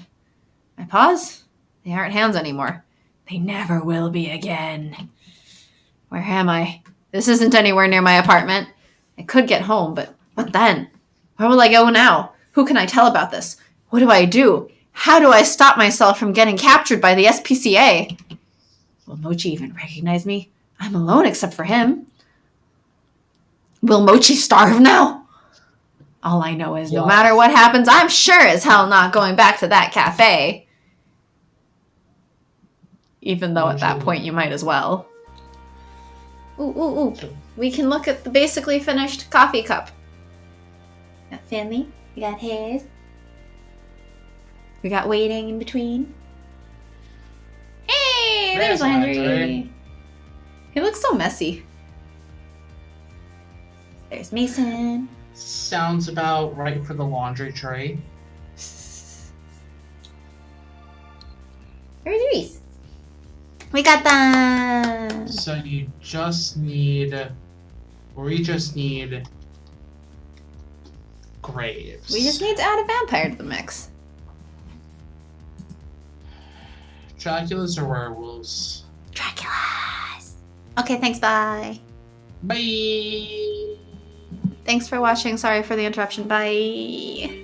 My paws? They aren't hands anymore. They never will be again. Where am I? This isn't anywhere near my apartment. I could get home, but what then? Where will I go now? Who can I tell about this? What do I do? How do I stop myself from getting captured by the SPCA? Will Mochi even recognize me? I'm alone except for him. Will Mochi starve now? All I know is no matter what happens, I'm sure as hell not going back to that cafe. Even though at that point you might as well. Ooh. We can look at the basically finished coffee cup. Got Finley. We got Hayes. We got waiting in between. Hey, there's Landry. He looks so messy. There's Mason. Sounds about right for the laundry tray. Where's Reese? We got them. So we just need graves. We just need to add a vampire to the mix. Draculas or werewolves? Draculas. Okay, thanks, bye. Bye! Thanks for watching. Sorry for the interruption. Bye.